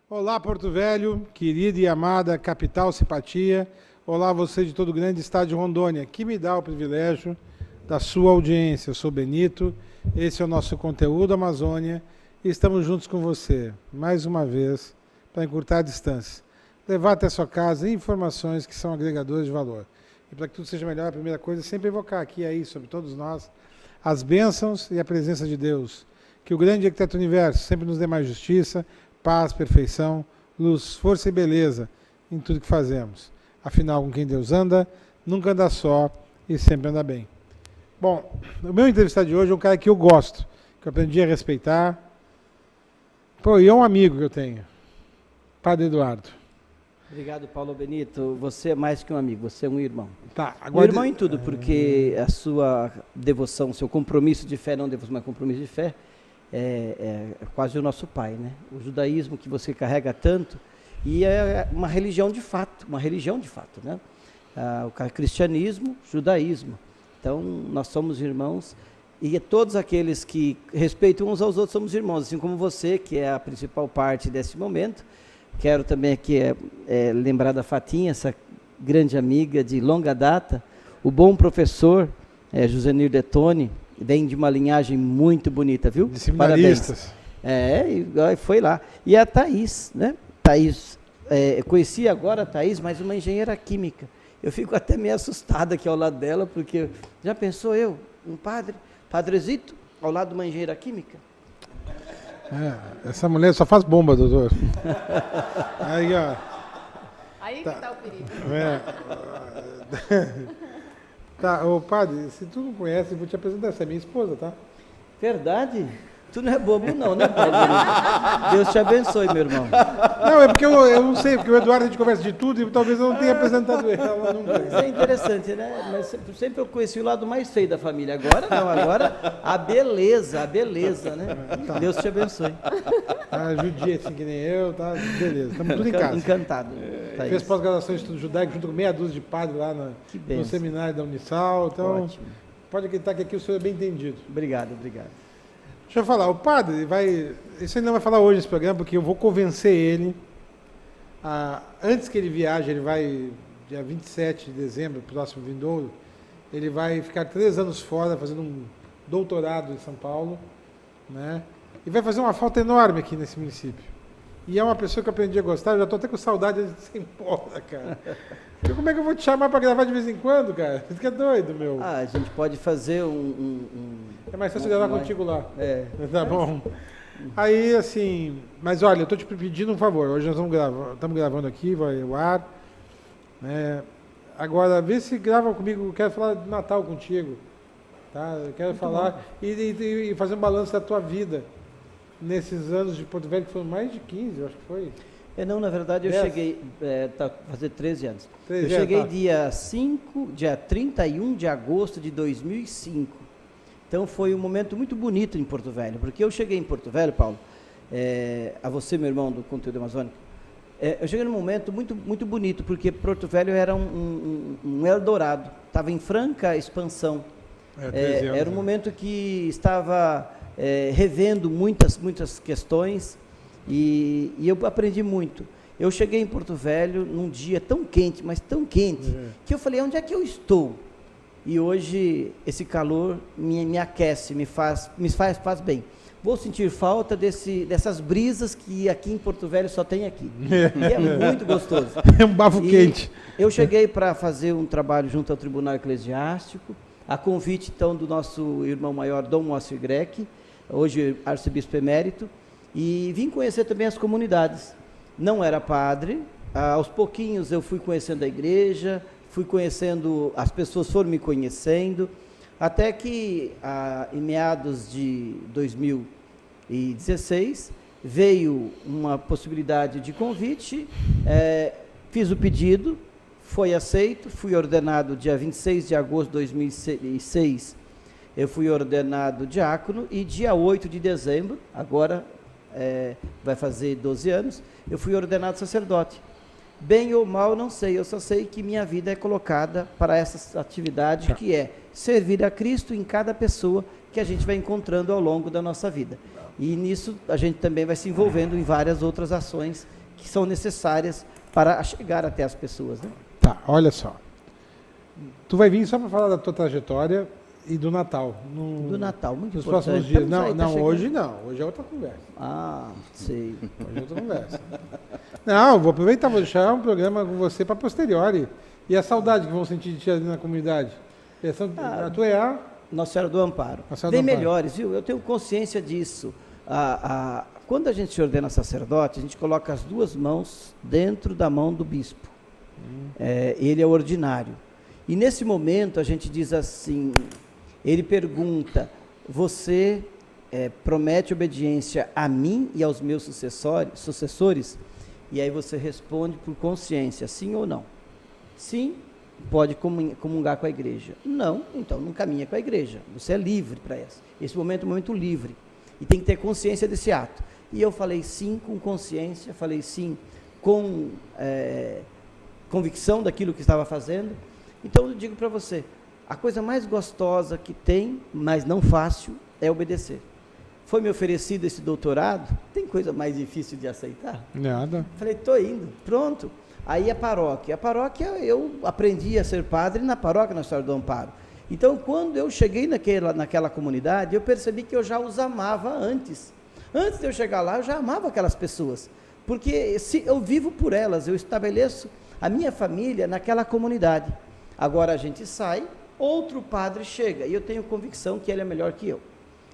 Olá, Porto Velho, querida e amada capital simpatia. Olá, você de todo o grande estado de Rondônia, que me dá o privilégio da sua audiência. Eu sou Benito, esse é o nosso conteúdo Amazônia e estamos juntos com você, mais uma vez, para encurtar a distância. Levar até a sua casa informações que são agregadores de valor. E para que tudo seja melhor, a primeira coisa é sempre evocar aqui aí, sobre todos nós, as bênçãos e a presença de Deus. Que o grande arquiteto do universo sempre nos dê mais justiça, paz, perfeição, luz, força e beleza em tudo que fazemos. Afinal, com quem Deus anda, nunca anda só e sempre anda bem. Bom, o meu entrevistado de hoje é um cara que eu gosto, que eu aprendi a respeitar. Pô, e é um amigo que eu tenho, Padre Eduardo. Obrigado, Paulo Benito. Você é mais que um amigo, você é um irmão. Tá, agora... Um irmão em tudo, porque a sua devoção, seu compromisso de fé, não devoção, mas compromisso de fé, é quase o nosso pai, né? O judaísmo que você carrega tanto, e é uma religião de fato, né? O cristianismo, judaísmo. Então, nós somos irmãos, e todos aqueles que respeitam uns aos outros somos irmãos, assim como você, que é a principal parte desse momento. Quero também aqui lembrar da Fatinha, essa grande amiga de longa data, o bom professor Josenir Detoni, vem de uma linhagem muito bonita, viu? De seminaristas. E foi lá. E a Thaís, né? Thaís, conheci agora a Thaís, mas uma engenheira química. Eu fico até meio assustado aqui ao lado dela, porque já pensou eu, um padrezito, ao lado de uma engenheira química? Essa mulher só faz bomba, doutor. Aí, ó. Aí que tá o perigo. Tá, ô padre, se tu não conhece, eu vou te apresentar, essa é minha esposa, tá? Verdade? Tu não é bobo não, né, Paulo? Deus te abençoe, meu irmão. Não, é porque eu não sei, porque o Eduardo a gente conversa de tudo e talvez eu não tenha apresentado ela nunca. Isso é interessante, né? Mas sempre eu conheci o lado mais feio da família. Agora não, agora a beleza, né? Tá. Deus te abençoe. Judia, assim que nem eu, tá? Beleza, estamos tudo em casa. Encantado. Fez pós-graduação em estudo judaico junto com meia dúzia de padres lá no seminário da Unisal. Então, ótimo. Pode acreditar que aqui o senhor é bem entendido. Obrigado. Deixa eu falar, o padre isso ele não vai falar hoje nesse programa, porque eu vou convencer ele, antes que ele viaje, ele vai, dia 27 de dezembro, próximo vindouro, ele vai ficar 3 anos fora, fazendo um doutorado em São Paulo, né? E vai fazer uma falta enorme aqui nesse município. E é uma pessoa que eu aprendi a gostar, eu já estou até com saudade de ser embora, cara. Porque como é que eu vou te chamar para gravar de vez em quando, cara? Você fica doido, meu. A gente pode fazer É mais fácil gravar contigo lá. Tá bom. Aí, assim... Mas olha, eu estou te pedindo um favor. Hoje nós estamos gravando aqui, vai ao ar. Agora, vê se grava comigo. Eu quero falar de Natal contigo. Tá? Eu quero falar e fazer um balanço da tua vida. Nesses anos de Porto Velho, que foram mais de 15, eu acho que foi. Não, na verdade, eu 10. cheguei, fazer 13 anos. 13, eu cheguei dia 31 de agosto de 2005. Então, foi um momento muito bonito em Porto Velho, porque eu cheguei em Porto Velho, Paulo, a você, meu irmão do Conteúdo Amazônico, eu cheguei num momento muito, muito bonito, porque Porto Velho era um Eldorado, estava em franca expansão. Era um momento que estava revendo muitas questões, e eu aprendi muito. Eu cheguei em Porto Velho num dia tão quente, mas tão quente, que eu falei, onde é que eu estou? E hoje esse calor me aquece, me faz bem. Vou sentir falta dessas brisas que aqui em Porto Velho só tem aqui. E é muito gostoso. É um bafo quente. Eu cheguei para fazer um trabalho junto ao Tribunal Eclesiástico, a convite então do nosso irmão maior, Dom Moacir Greck, hoje arcebispo emérito, e vim conhecer também as comunidades. Não era padre, aos pouquinhos eu fui conhecendo a igreja, fui conhecendo, as pessoas foram me conhecendo, até que em meados de 2016 veio uma possibilidade de convite, fiz o pedido, foi aceito, fui ordenado dia 26 de agosto de 2006, eu fui ordenado diácono, e dia 8 de dezembro, agora vai fazer 12 anos, eu fui ordenado sacerdote. Bem ou mal, não sei. Eu só sei que minha vida é colocada para essa atividade que é servir a Cristo em cada pessoa que a gente vai encontrando ao longo da nossa vida. E nisso a gente também vai se envolvendo em várias outras ações que são necessárias para chegar até as pessoas, né? Tá, olha só. Tu vai vir só para falar da tua trajetória e do Natal. Do Natal, muito nos importante. próximos dias. Estamos aí, Não, tá chegando. hoje não. Hoje é outra conversa. Ah, sei. Hoje é outra conversa. Não, eu vou aproveitar, vou deixar um programa com você para posteriori. E a saudade que vão sentir de ti ali na comunidade? A tua é a... Nossa Senhora do Amparo. Nossa Senhora Bem do Amparo. melhores, viu? Eu tenho consciência disso. Quando a gente se ordena sacerdote, a gente coloca as duas mãos dentro da mão do bispo. Ele é o ordinário. E nesse momento a gente diz assim, ele pergunta, você promete obediência a mim e aos meus sucessores? E aí você responde por consciência, sim ou não. Sim, pode comungar com a igreja. Não, então não caminha com a igreja. Você é livre para isso. Esse momento é um momento livre. E tem que ter consciência desse ato. E eu falei sim com consciência, falei sim com convicção daquilo que estava fazendo. Então eu digo para você, a coisa mais gostosa que tem, mas não fácil, é obedecer. Foi me oferecido esse doutorado, tem coisa mais difícil de aceitar? Nada. Falei, estou indo, pronto. Aí a paróquia, eu aprendi a ser padre na paróquia Nossa Senhora do Amparo. Então, quando eu cheguei naquela comunidade, eu percebi que eu já os amava antes. Antes de eu chegar lá, eu já amava aquelas pessoas. Porque se eu vivo por elas, eu estabeleço a minha família naquela comunidade. Agora a gente sai, outro padre chega, e eu tenho convicção que ele é melhor que eu.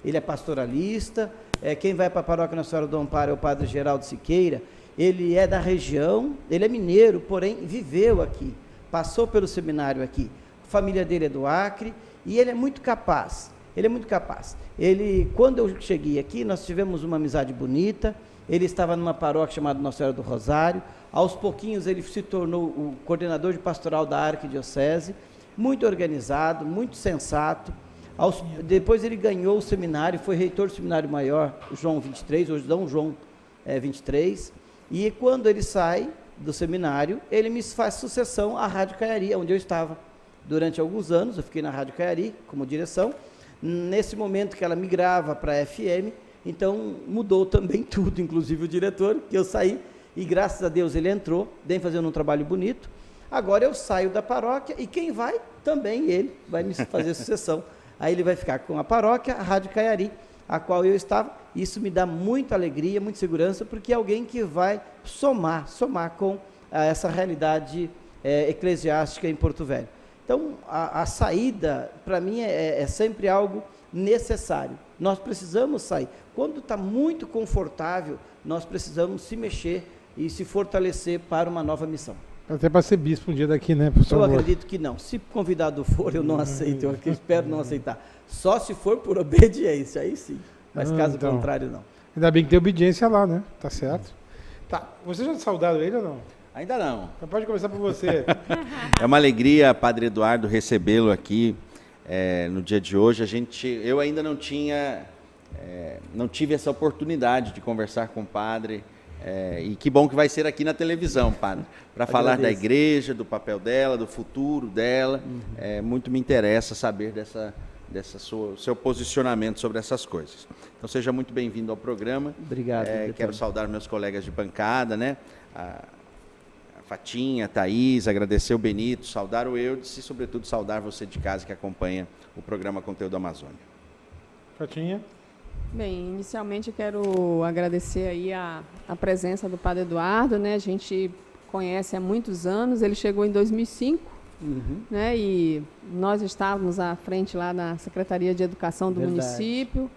Ele é pastoralista, quem vai para a paróquia Nossa Senhora do Amparo é o padre Geraldo Siqueira, ele é da região, ele é mineiro, porém viveu aqui, passou pelo seminário aqui, a família dele é do Acre, e ele é muito capaz, quando eu cheguei aqui, nós tivemos uma amizade bonita, ele estava numa paróquia chamada Nossa Senhora do Rosário, aos pouquinhos ele se tornou o coordenador de pastoral da arquidiocese, muito organizado, muito sensato. Depois ele ganhou o seminário, foi reitor do seminário maior, João 23, hoje Dom João 23, e quando ele sai do seminário, ele me faz sucessão à Rádio Caiari, onde eu estava durante alguns anos, eu fiquei na Rádio Caiari como direção. Nesse momento que ela migrava para a FM, então mudou também tudo, inclusive o diretor, que eu saí, e graças a Deus ele entrou, vem fazendo um trabalho bonito. Agora eu saio da paróquia e quem vai? Também ele vai me fazer sucessão. Aí ele vai ficar com a paróquia, a Rádio Caiari, a qual eu estava. Isso me dá muita alegria, muita segurança, porque é alguém que vai somar com essa realidade eclesiástica em Porto Velho. Então, a saída, para mim, é sempre algo necessário. Nós precisamos sair. Quando está muito confortável, nós precisamos se mexer e se fortalecer para uma nova missão. Até para ser bispo um dia daqui, né, professor? Eu acredito que não. Se convidado for, eu não aceito. Eu espero não aceitar. Só se for por obediência, aí sim. Mas caso contrário, não. Ainda bem que tem obediência lá, né? Tá certo. Tá. Vocês já saudaram ele ou não? Ainda não. Então pode começar por você. É uma alegria, Padre Eduardo, recebê-lo aqui no dia de hoje. Eu ainda não tive essa oportunidade de conversar com o Padre. E que bom que vai ser aqui na televisão, Padre, para falar da igreja, do papel dela, do futuro dela. Muito me interessa saber seu posicionamento sobre essas coisas. Então seja muito bem-vindo ao programa. Obrigado. Quero saudar meus colegas de bancada, né? A Fatinha, a Thaís, agradecer o Benito, saudar o Eudes e, sobretudo, saudar você de casa que acompanha o programa Conteúdo Amazônia. Fatinha. Bem, inicialmente eu quero agradecer aí a presença do Padre Eduardo, né? A gente conhece há muitos anos, ele chegou em 2005, né? E nós estávamos à frente lá na Secretaria de Educação do município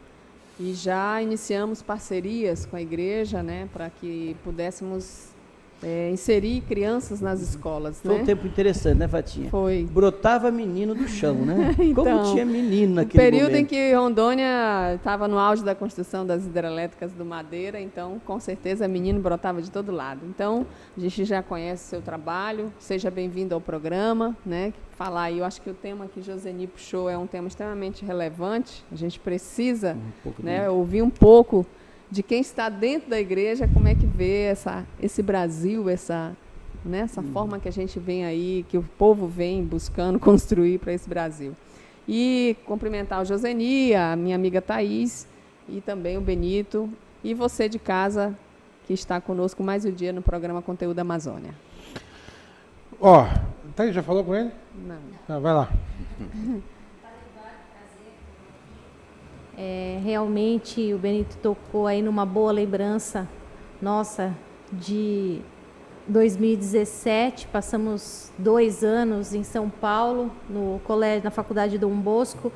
e já iniciamos parcerias com a igreja, né? Para que pudéssemos inserir crianças nas escolas, Foi né? um tempo interessante, né, Fatinha? Foi. Brotava menino do chão, né? Então, como tinha menino naquele período momento. em que Rondônia estava no auge da construção das hidrelétricas do Madeira, então, com certeza, menino brotava de todo lado. Então, a gente já conhece o seu trabalho, seja bem-vindo ao programa, né? Falar aí, eu acho que o tema que Joseni puxou é um tema extremamente relevante, a gente precisa ouvir um pouco de quem está dentro da igreja, como é que vê esse Brasil, né? Essa forma que a gente vem aí, que o povo vem buscando construir para esse Brasil. E cumprimentar o Joseni, a minha amiga Thaís, e também o Benito, e você de casa, que está conosco mais um dia no programa Conteúdo Amazônia. Ó, Thaís, já falou com ele? Não. Vai lá. Realmente o Benito tocou aí numa boa lembrança nossa de 2017. Passamos 2 anos em São Paulo, no colégio, na Faculdade Dom Bosco,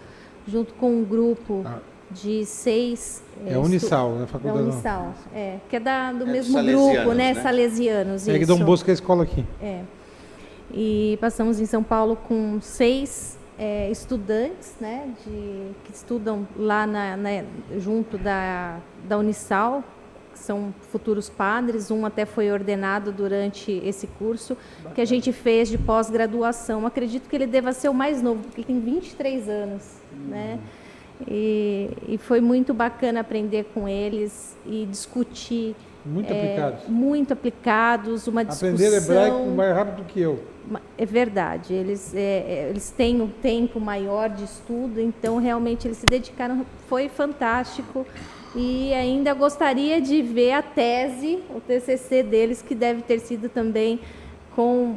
junto com um grupo de 6... É Unisal, né? Da Unisal, que é do mesmo salesianos, grupo, né? Salesianos, É que Dom Bosco é a escola aqui. E passamos em São Paulo com 6 estudantes, né, que estudam lá junto da Unisal, que são futuros padres. Um até foi ordenado durante esse curso. Bacana. Que a gente fez de pós-graduação. Acredito que ele deva ser o mais novo, porque ele tem 23 anos. Né? E foi muito bacana aprender com eles e discutir. Muito aplicados. Muito aplicados, uma discussão... Aprender hebraico mais rápido que eu. É verdade, eles têm um tempo maior de estudo, então realmente eles se dedicaram, foi fantástico. E ainda gostaria de ver a tese, o TCC deles, que deve ter sido também com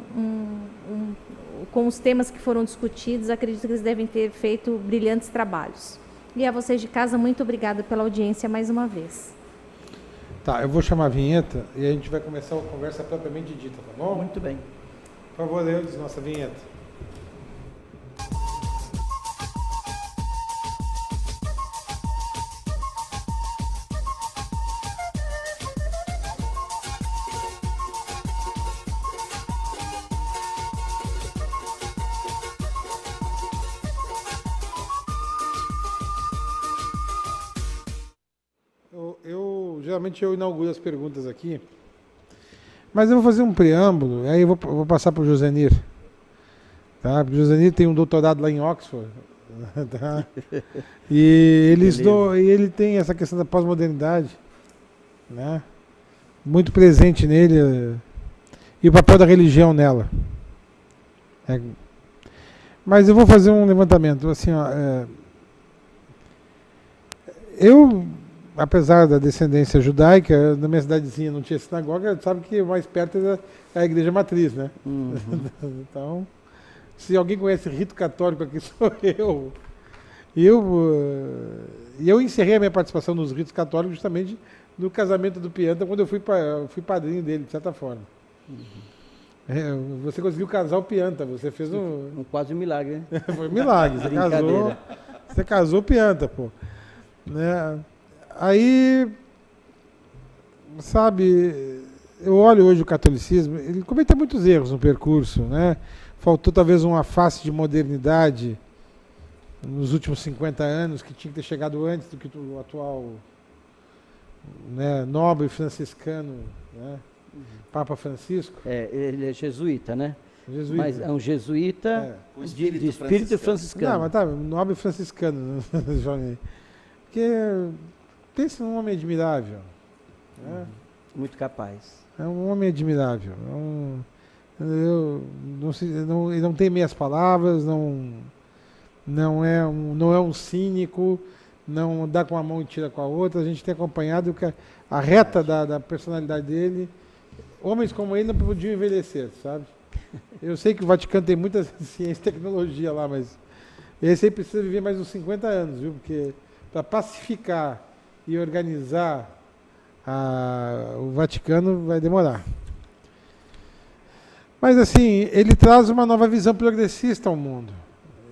os temas que foram discutidos. Acredito que eles devem ter feito brilhantes trabalhos. E a vocês de casa, muito obrigada pela audiência mais uma vez. Tá, eu vou chamar a vinheta e a gente vai começar a conversa propriamente dita, tá bom? Muito bem. Por favor, Eudes, nossa vinheta. Geralmente eu inauguro as perguntas aqui, mas eu vou fazer um preâmbulo, aí eu vou passar para o Josenir. Tá? Porque o Josenir tem um doutorado lá em Oxford. Tá? E ele tem essa questão da pós-modernidade, né? Muito presente nele, e o papel da religião nela. Mas eu vou fazer um levantamento. Assim, ó, eu, apesar da descendência judaica, na minha cidadezinha não tinha sinagoga, sabe que o mais perto é a igreja matriz, né? Uhum. Então, se alguém conhece rito católico aqui, sou eu. E eu encerrei a minha participação nos ritos católicos justamente no casamento do Pianta, quando eu fui padrinho dele, de certa forma. Uhum. Você conseguiu casar o Pianta, você fez quase um milagre, né? Foi um milagre, você casou o Pianta, pô. Né? Aí, sabe, eu olho hoje o catolicismo, ele comete muitos erros no percurso, né? Faltou talvez uma face de modernidade nos últimos 50 anos, que tinha que ter chegado antes do que o atual, né, nobre franciscano, né? Papa Francisco. Ele é jesuíta, né? Jesuíta. Mas é um jesuíta de espírito franciscano. Não, mas tá, nobre franciscano, Johnny. Porque pensa num homem admirável. Né? Muito capaz. É um homem admirável. Ele não tem meias palavras, não é um cínico, não dá com a mão e tira com a outra. A gente tem acompanhado a reta da personalidade dele. Homens como ele não podiam envelhecer, sabe? Eu sei que o Vaticano tem muita ciência e tecnologia lá, mas esse aí precisa viver mais uns 50 anos, viu? Porque para pacificar e organizar o Vaticano vai demorar. Mas assim, ele traz uma nova visão progressista ao mundo.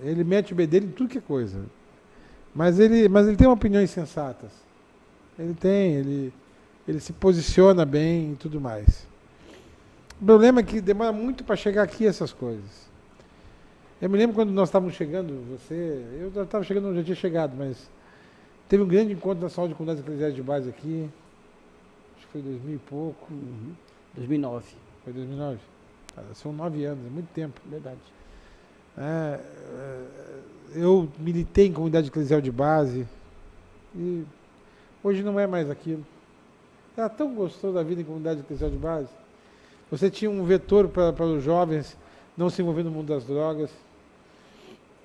Ele mete o bedelho em tudo que é coisa. Mas ele tem opiniões sensatas. Ele se posiciona bem e tudo mais. O problema é que demora muito para chegar aqui essas coisas. Eu me lembro quando nós estávamos chegando, eu já estava chegando, já tinha chegado, mas teve um grande encontro nacional de comunidades eclesiais de base aqui, acho que foi 2000 e pouco. 2009. Foi 2009? São 9 anos, é muito tempo. Verdade. Eu militei em comunidade eclesial de base e hoje não é mais aquilo. Era tão gostoso a vida em comunidade eclesial de base. Você tinha um vetor para os jovens não se envolver no mundo das drogas.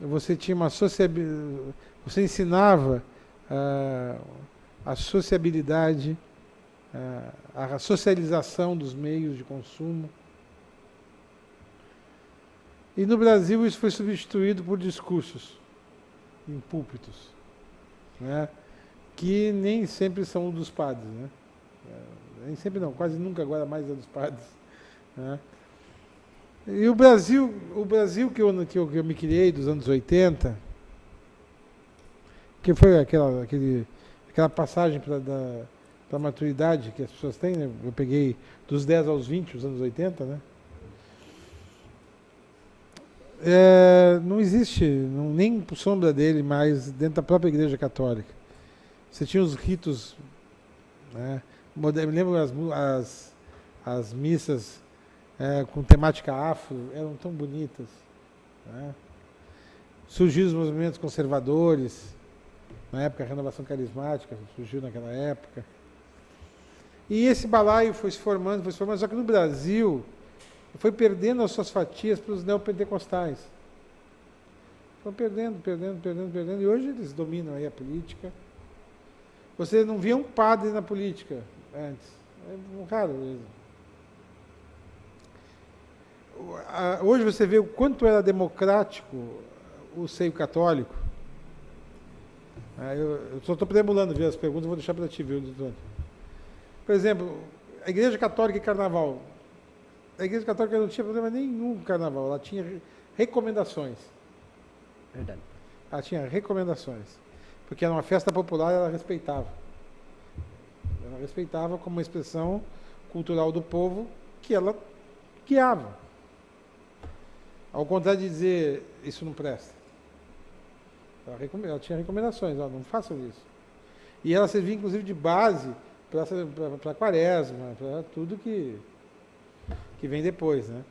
Você tinha uma sociabilidade, você ensinava a sociabilidade, a socialização dos meios de consumo. E no Brasil isso foi substituído por discursos em púlpitos, né? Que nem sempre são dos padres, né? Nem sempre não, quase nunca agora mais é dos padres, né? E o Brasil que eu me criei dos anos 80, que foi aquela passagem para a maturidade que as pessoas têm, né? Eu peguei dos 10 aos 20, os anos 80, né? Não existe nem sombra dele mais dentro da própria Igreja Católica. Você tinha os ritos, né? Me lembro as missas com temática afro, eram tão bonitas, né? Surgiram os movimentos conservadores, na época a renovação carismática surgiu naquela época. E esse balaio foi se formando, só que no Brasil foi perdendo as suas fatias para os neopentecostais. Foram perdendo, e hoje eles dominam aí a política. Você não via um padre na política antes. É raro mesmo. Hoje você vê o quanto era democrático o seio católico. Eu só estou preambulando, viu, as perguntas, vou deixar para ti, viu, doutor? Por exemplo, a Igreja Católica e Carnaval. A Igreja Católica não tinha problema nenhum com Carnaval, ela tinha recomendações. Verdade. Ela tinha recomendações. Porque era uma festa popular, ela respeitava. Ela respeitava como uma expressão cultural do povo que ela guiava. Ao contrário de dizer, isso não presta. Ela tinha recomendações, não façam isso. E ela servia, inclusive, de base para a quaresma, para tudo que vem depois, né?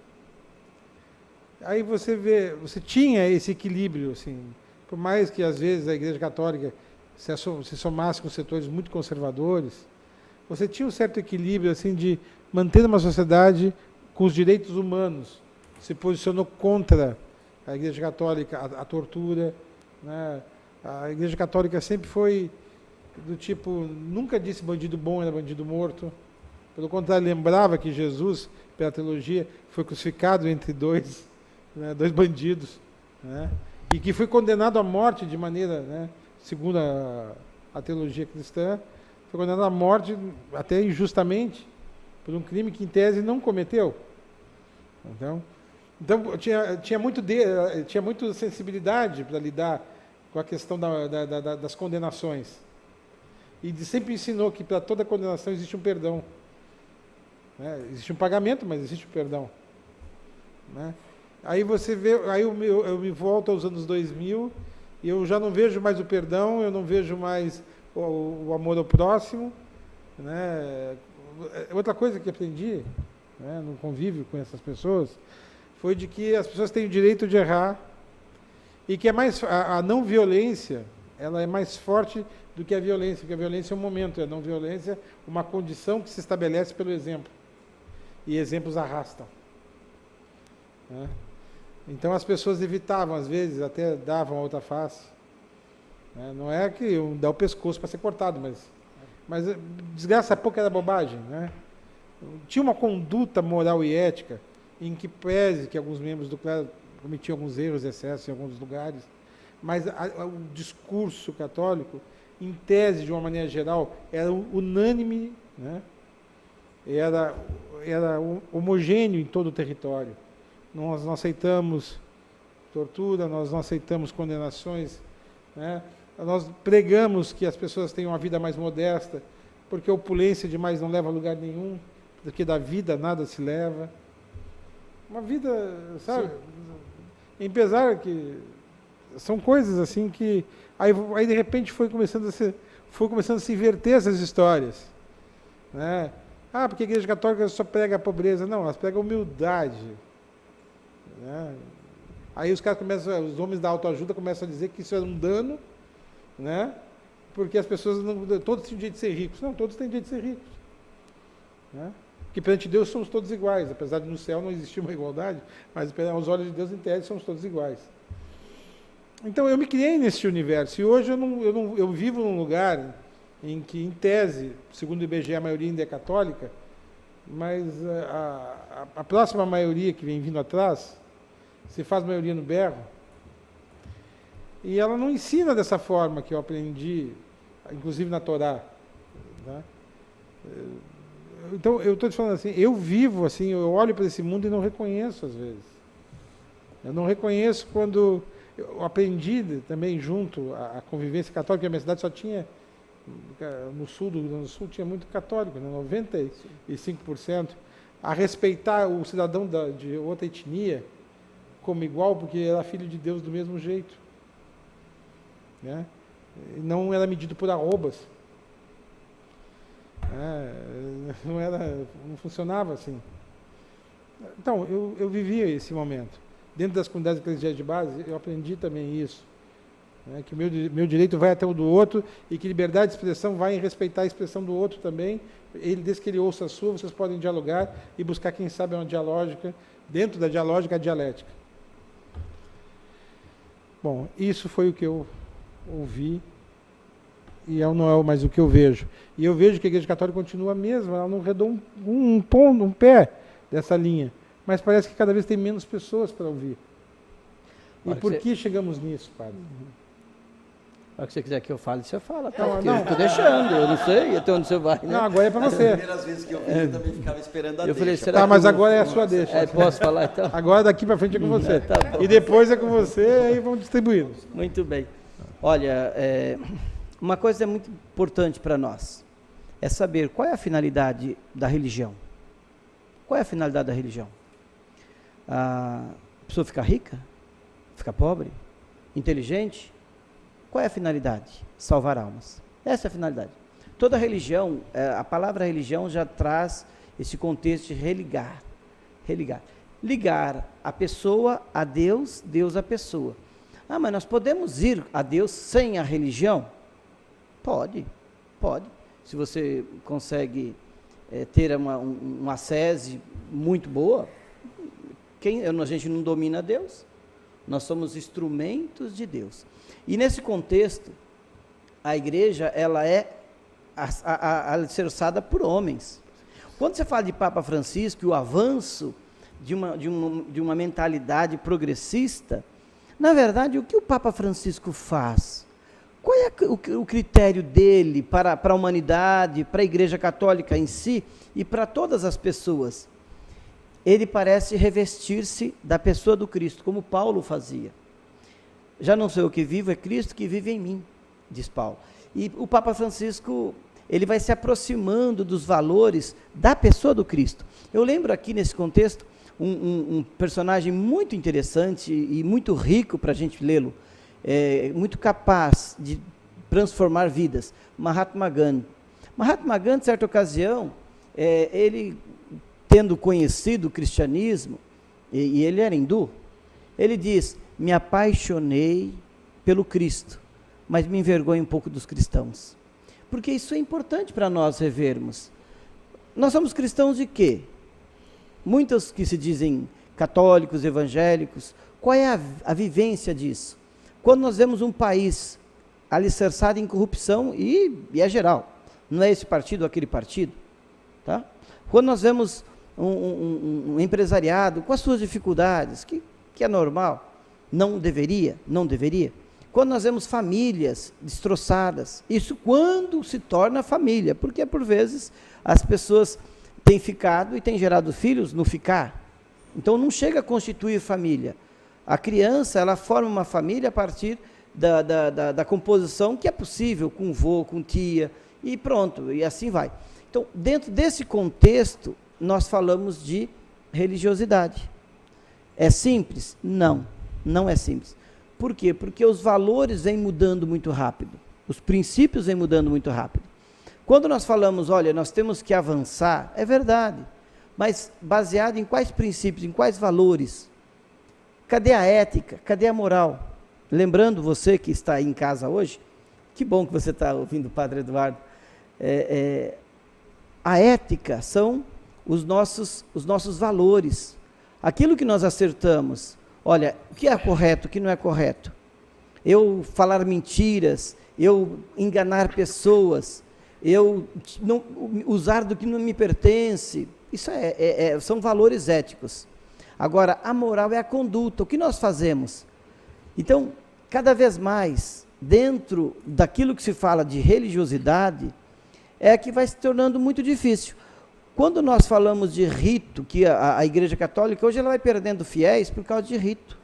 Aí você vê, você tinha esse equilíbrio, assim, por mais que às vezes a Igreja Católica se somasse com setores muito conservadores, você tinha um certo equilíbrio, assim, de manter uma sociedade com os direitos humanos. Se posicionou contra a Igreja Católica, a tortura, né? A Igreja Católica sempre foi do tipo, nunca disse bandido bom era bandido morto. Pelo contrário, lembrava que Jesus, pela teologia, foi crucificado entre dois bandidos, né? E que foi condenado à morte de maneira, né, segundo a teologia cristã, foi condenado à morte até injustamente por um crime que em tese não cometeu. Então tinha muito sensibilidade para lidar com a questão das condenações. E sempre ensinou que para toda condenação existe um perdão. Né? Existe um pagamento, mas existe um perdão. Né? Aí você vê, aí eu me volto aos anos 2000 e eu já não vejo mais o perdão, eu não vejo mais o amor ao próximo. Né? Outra coisa que aprendi, né, no convívio com essas pessoas, foi de que as pessoas têm o direito de errar e que a não violência, ela é mais forte do que a violência, porque a violência é um momento, a não violência uma condição que se estabelece pelo exemplo. E exemplos arrastam. Né? Então as pessoas evitavam, às vezes, até davam a outra face. Né? Não é que dá o pescoço para ser cortado, mas desgraça pouco era bobagem. Né? Tinha uma conduta moral e ética em que pese que alguns membros do clero cometiam alguns erros, excessos em alguns lugares, mas o discurso católico, em tese, de uma maneira geral, era unânime, né? Era homogêneo em todo o território. Nós não aceitamos tortura, nós não aceitamos condenações, né? Nós pregamos que as pessoas tenham uma vida mais modesta, porque a opulência demais não leva a lugar nenhum, porque da vida nada se leva. Uma vida, sabe? Apesar que são coisas assim que aí de repente foi começando a se inverter essas histórias, né? Porque a Igreja Católica só prega a pobreza. Não, elas pregam a humildade, né? Aí os os homens da autoajuda começam a dizer que isso é um dano, né? Porque as pessoas todos têm direito de ser ricos. Não, todos têm direito de ser ricos, né? Porque perante Deus somos todos iguais, apesar de no céu não existir uma igualdade, mas aos olhos de Deus, em tese, somos todos iguais. Então, eu me criei nesse universo, e hoje eu vivo num lugar em que, em tese, segundo o IBGE, a maioria ainda é católica, mas a próxima maioria que vem vindo atrás se faz maioria no berro, e ela não ensina dessa forma que eu aprendi, inclusive na Torá. Tá? Então, eu estou te falando assim, eu vivo assim, eu olho para esse mundo e não reconheço às vezes. Eu não reconheço quando eu aprendi também junto à convivência católica, porque a minha cidade só tinha, no sul do Rio Grande do Sul, tinha muito católico, né, 95%, a respeitar o cidadão de outra etnia como igual, porque era filho de Deus do mesmo jeito. Né? Não era medido por arrobas. Não funcionava assim. Então, eu vivia esse momento. Dentro das comunidades eclesiais de base, eu aprendi também isso. Né, que o meu direito vai até o do outro e que liberdade de expressão vai em respeitar a expressão do outro também. Desde que ele ouça a sua, vocês podem dialogar e buscar, quem sabe, uma dialógica, dentro da dialógica, a dialética. Bom, isso foi o que eu ouvi e não é mais o que eu vejo. E eu vejo que a Igreja Católica continua a mesma, ela não redou um pé dessa linha, mas parece que cada vez tem menos pessoas para ouvir. E por que chegamos nisso, padre? A hora que você quiser que eu fale, você fala. Tá? Não. Eu estou deixando, eu não sei até onde você vai. Né? Não, agora é para você. As primeiras vezes que eu vi, eu também ficava esperando a Eu falei, deixa. será Tá, que mas eu agora é a sua deixa. posso falar então? Agora daqui para frente é com você. Tá bom. E depois é com você, aí vamos distribuindo. Muito bem. Olha, uma coisa é muito importante para nós, é saber qual é a finalidade da religião. Qual é a finalidade da religião? A pessoa ficar rica? Ficar pobre? Inteligente? Qual é a finalidade? Salvar almas. Essa é a finalidade. Toda religião, a palavra religião já traz esse contexto de religar. Ligar a pessoa a Deus, Deus a pessoa. Ah, mas nós podemos ir a Deus sem a religião? Pode. Se você consegue ter uma ascese muito boa, a gente não domina Deus, nós somos instrumentos de Deus. E nesse contexto, a igreja ela é alicerçada por homens. Quando você fala de Papa Francisco e o avanço de uma mentalidade progressista, na verdade, o que o Papa Francisco faz? Qual é o critério dele para a humanidade, para a Igreja Católica em si e para todas as pessoas? Ele parece revestir-se da pessoa do Cristo, como Paulo fazia. Já não sou eu que vivo, é Cristo que vive em mim, diz Paulo. E o Papa Francisco, ele vai se aproximando dos valores da pessoa do Cristo. Eu lembro aqui nesse contexto um personagem muito interessante e muito rico para a gente lê-lo, muito capaz de transformar vidas, Mahatma Gandhi. Mahatma Gandhi, em certa ocasião, ele tendo conhecido o cristianismo, e ele era hindu, ele diz: me apaixonei pelo Cristo, mas me envergonho um pouco dos cristãos. Porque isso é importante para nós revermos. Nós somos cristãos de quê? Muitos que se dizem católicos, evangélicos, qual é a vivência disso? Quando nós vemos um país alicerçado em corrupção, e é geral, não é esse partido ou aquele partido, tá? Quando nós vemos um empresariado com as suas dificuldades, que é normal, não deveria. Quando nós vemos famílias destroçadas, isso quando se torna família, porque por vezes as pessoas têm ficado e têm gerado filhos no ficar, então não chega a constituir família. A criança, ela forma uma família a partir da composição que é possível, com vô, com tia, e pronto, e assim vai. Então, dentro desse contexto, nós falamos de religiosidade. É simples? Não é simples. Por quê? Porque os valores vêm mudando muito rápido, os princípios vêm mudando muito rápido. Quando nós falamos, olha, nós temos que avançar, é verdade, mas baseado em quais princípios, em quais valores? Cadê a ética? Cadê a moral? Lembrando você que está aí em casa hoje, que bom que você está ouvindo o Padre Eduardo, a ética são os nossos valores, aquilo que nós acertamos. Olha, o que é correto, o que não é correto. Eu falar mentiras, eu enganar pessoas, eu não usar do que não me pertence, isso são valores éticos. Agora, a moral é a conduta, o que nós fazemos. Então, cada vez mais, dentro daquilo que se fala de religiosidade, é que vai se tornando muito difícil. Quando nós falamos de rito, que a Igreja Católica, hoje ela vai perdendo fiéis por causa de rito.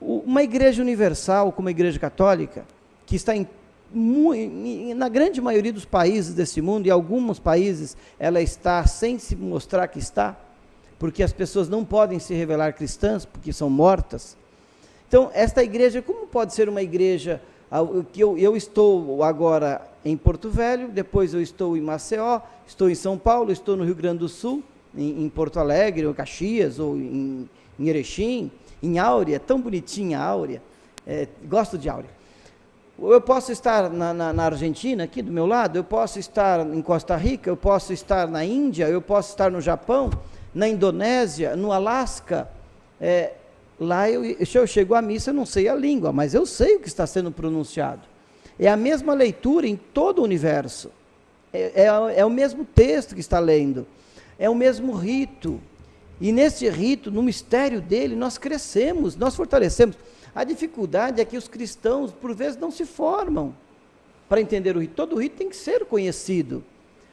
Uma igreja universal, como a Igreja Católica, que está na grande maioria dos países desse mundo, e alguns países ela está sem se mostrar que está, porque as pessoas não podem se revelar cristãs, porque são mortas. Então, esta igreja, como pode ser uma igreja, que eu estou agora em Porto Velho, depois eu estou em Maceió, estou em São Paulo, estou no Rio Grande do Sul, em Porto Alegre, ou Caxias, ou em Erechim, em Áurea, tão bonitinha a Áurea, gosto de Áurea. Eu posso estar na Argentina, aqui do meu lado, eu posso estar em Costa Rica, eu posso estar na Índia, eu posso estar no Japão, na Indonésia, no Alasca. Lá se eu chego à missa, eu não sei a língua, mas eu sei o que está sendo pronunciado. É a mesma leitura em todo o universo. É o mesmo texto que está lendo. É o mesmo rito. E nesse rito, no mistério dele, nós crescemos, nós fortalecemos. A dificuldade é que os cristãos, por vezes, não se formam para entender o rito. Todo rito tem que ser conhecido.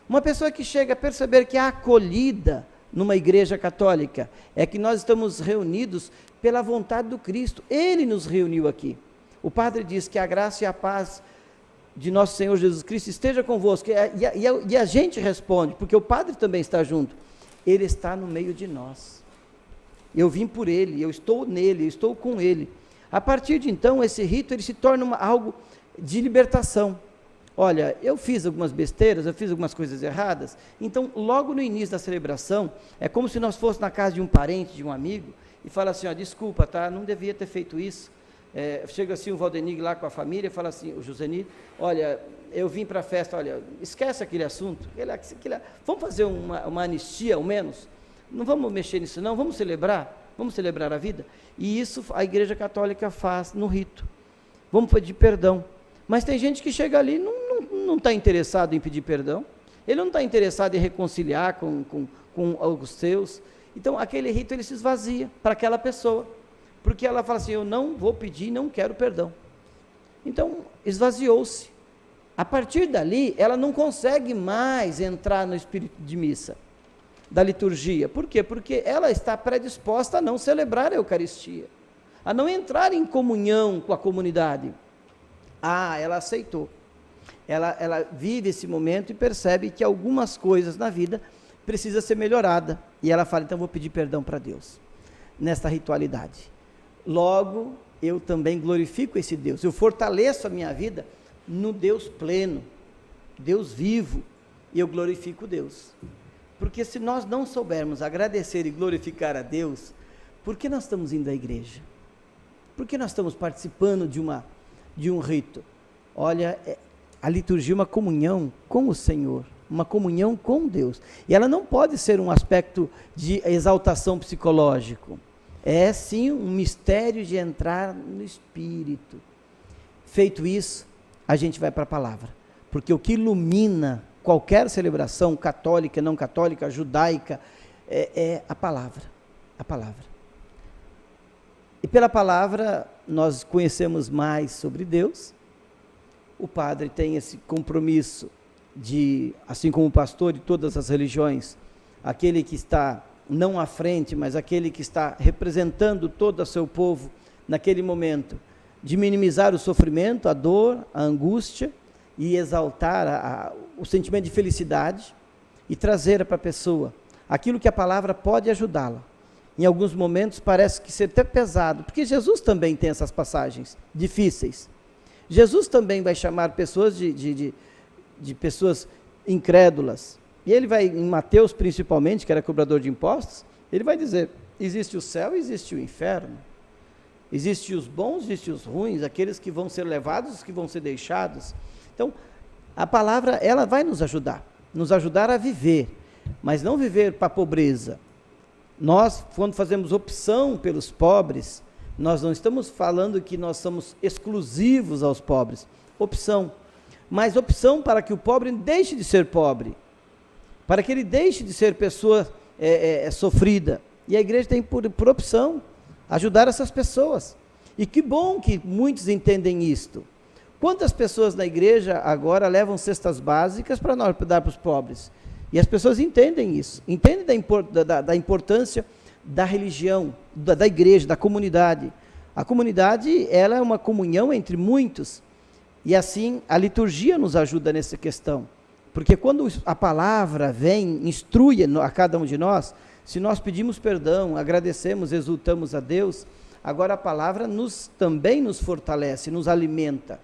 Uma pessoa que chega a perceber que a acolhida numa igreja católica é que nós estamos reunidos pela vontade do Cristo. Ele nos reuniu aqui. O padre diz que a graça e a paz de nosso Senhor Jesus Cristo esteja convosco. E a gente responde, porque o padre também está junto. Ele está no meio de nós. Eu vim por ele, eu estou nele, eu estou com ele. A partir de então, esse rito ele se torna algo de libertação. Olha, eu fiz algumas besteiras, eu fiz algumas coisas erradas, então logo no início da celebração, é como se nós fôssemos na casa de um parente, de um amigo, e fala assim, ó, desculpa, tá, não devia ter feito isso. Chega assim o Valdenir lá com a família e fala assim, o Josenir, olha, eu vim para a festa, olha, esquece aquele assunto, vamos fazer uma anistia ao menos, não vamos mexer nisso não, vamos celebrar a vida. E isso a Igreja Católica faz no rito, vamos pedir perdão. Mas tem gente que chega ali e não está interessado em pedir perdão, ele não está interessado em reconciliar com os seus. Então, aquele rito ele se esvazia para aquela pessoa, porque ela fala assim, eu não vou pedir, não quero perdão. Então, esvaziou-se. A partir dali, ela não consegue mais entrar no espírito de missa, da liturgia. Por quê? Porque ela está predisposta a não celebrar a Eucaristia, a não entrar em comunhão com a comunidade. Ela aceitou. Ela vive esse momento e percebe que algumas coisas na vida precisam ser melhoradas. E ela fala, então vou pedir perdão para Deus, nesta ritualidade. Logo, eu também glorifico esse Deus. Eu fortaleço a minha vida no Deus pleno, Deus vivo, e eu glorifico Deus. Porque se nós não soubermos agradecer e glorificar a Deus, por que nós estamos indo à igreja? Por que nós estamos participando de um rito? Olha, a liturgia é uma comunhão com o Senhor, uma comunhão com Deus. E ela não pode ser um aspecto de exaltação psicológico. É sim um mistério de entrar no Espírito. Feito isso, a gente vai para a palavra. Porque o que ilumina qualquer celebração católica, não católica, judaica, é a palavra. A palavra. E pela palavra nós conhecemos mais sobre Deus. O padre tem esse compromisso de, assim como o pastor de todas as religiões, aquele que está não à frente, mas aquele que está representando todo o seu povo naquele momento, de minimizar o sofrimento, a dor, a angústia e exaltar o sentimento de felicidade e trazer para a pessoa aquilo que a palavra pode ajudá-la. Em alguns momentos parece que ser até pesado, porque Jesus também tem essas passagens difíceis. Jesus também vai chamar pessoas de pessoas incrédulas. E ele vai, em Mateus principalmente, que era cobrador de impostos, ele vai dizer, existe o céu e existe o inferno. Existem os bons, existem os ruins, aqueles que vão ser levados, os que vão ser deixados. Então, a palavra, ela vai nos ajudar a viver. mas não viver para a pobreza. Nós, quando fazemos opção pelos pobres, nós não estamos falando que nós somos exclusivos aos pobres. Opção. Mas opção para que o pobre deixe de ser pobre. Para que ele deixe de ser pessoa sofrida. E a igreja tem por opção ajudar essas pessoas. E que bom que muitos entendem isto. Quantas pessoas na igreja agora levam cestas básicas para nós dar para os pobres? E as pessoas entendem isso, entendem da importância da religião, da igreja, da comunidade. A comunidade, ela é uma comunhão entre muitos, e assim a liturgia nos ajuda nessa questão. Porque quando a palavra vem, instrui a cada um de nós, se nós pedimos perdão, agradecemos, exultamos a Deus, agora a palavra também nos fortalece, nos alimenta.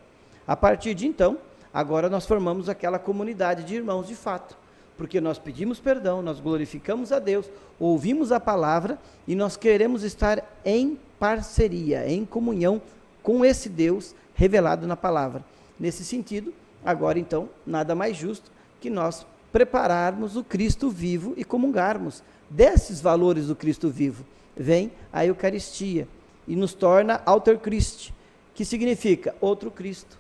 A partir de então, agora nós formamos aquela comunidade de irmãos de fato, porque nós pedimos perdão, nós glorificamos a Deus, ouvimos a palavra e nós queremos estar em parceria, em comunhão com esse Deus revelado na palavra. Nesse sentido, agora então, nada mais justo que nós prepararmos o Cristo vivo e comungarmos desses valores do Cristo vivo. Vem a Eucaristia e nos torna Alter Christi, que significa outro Cristo.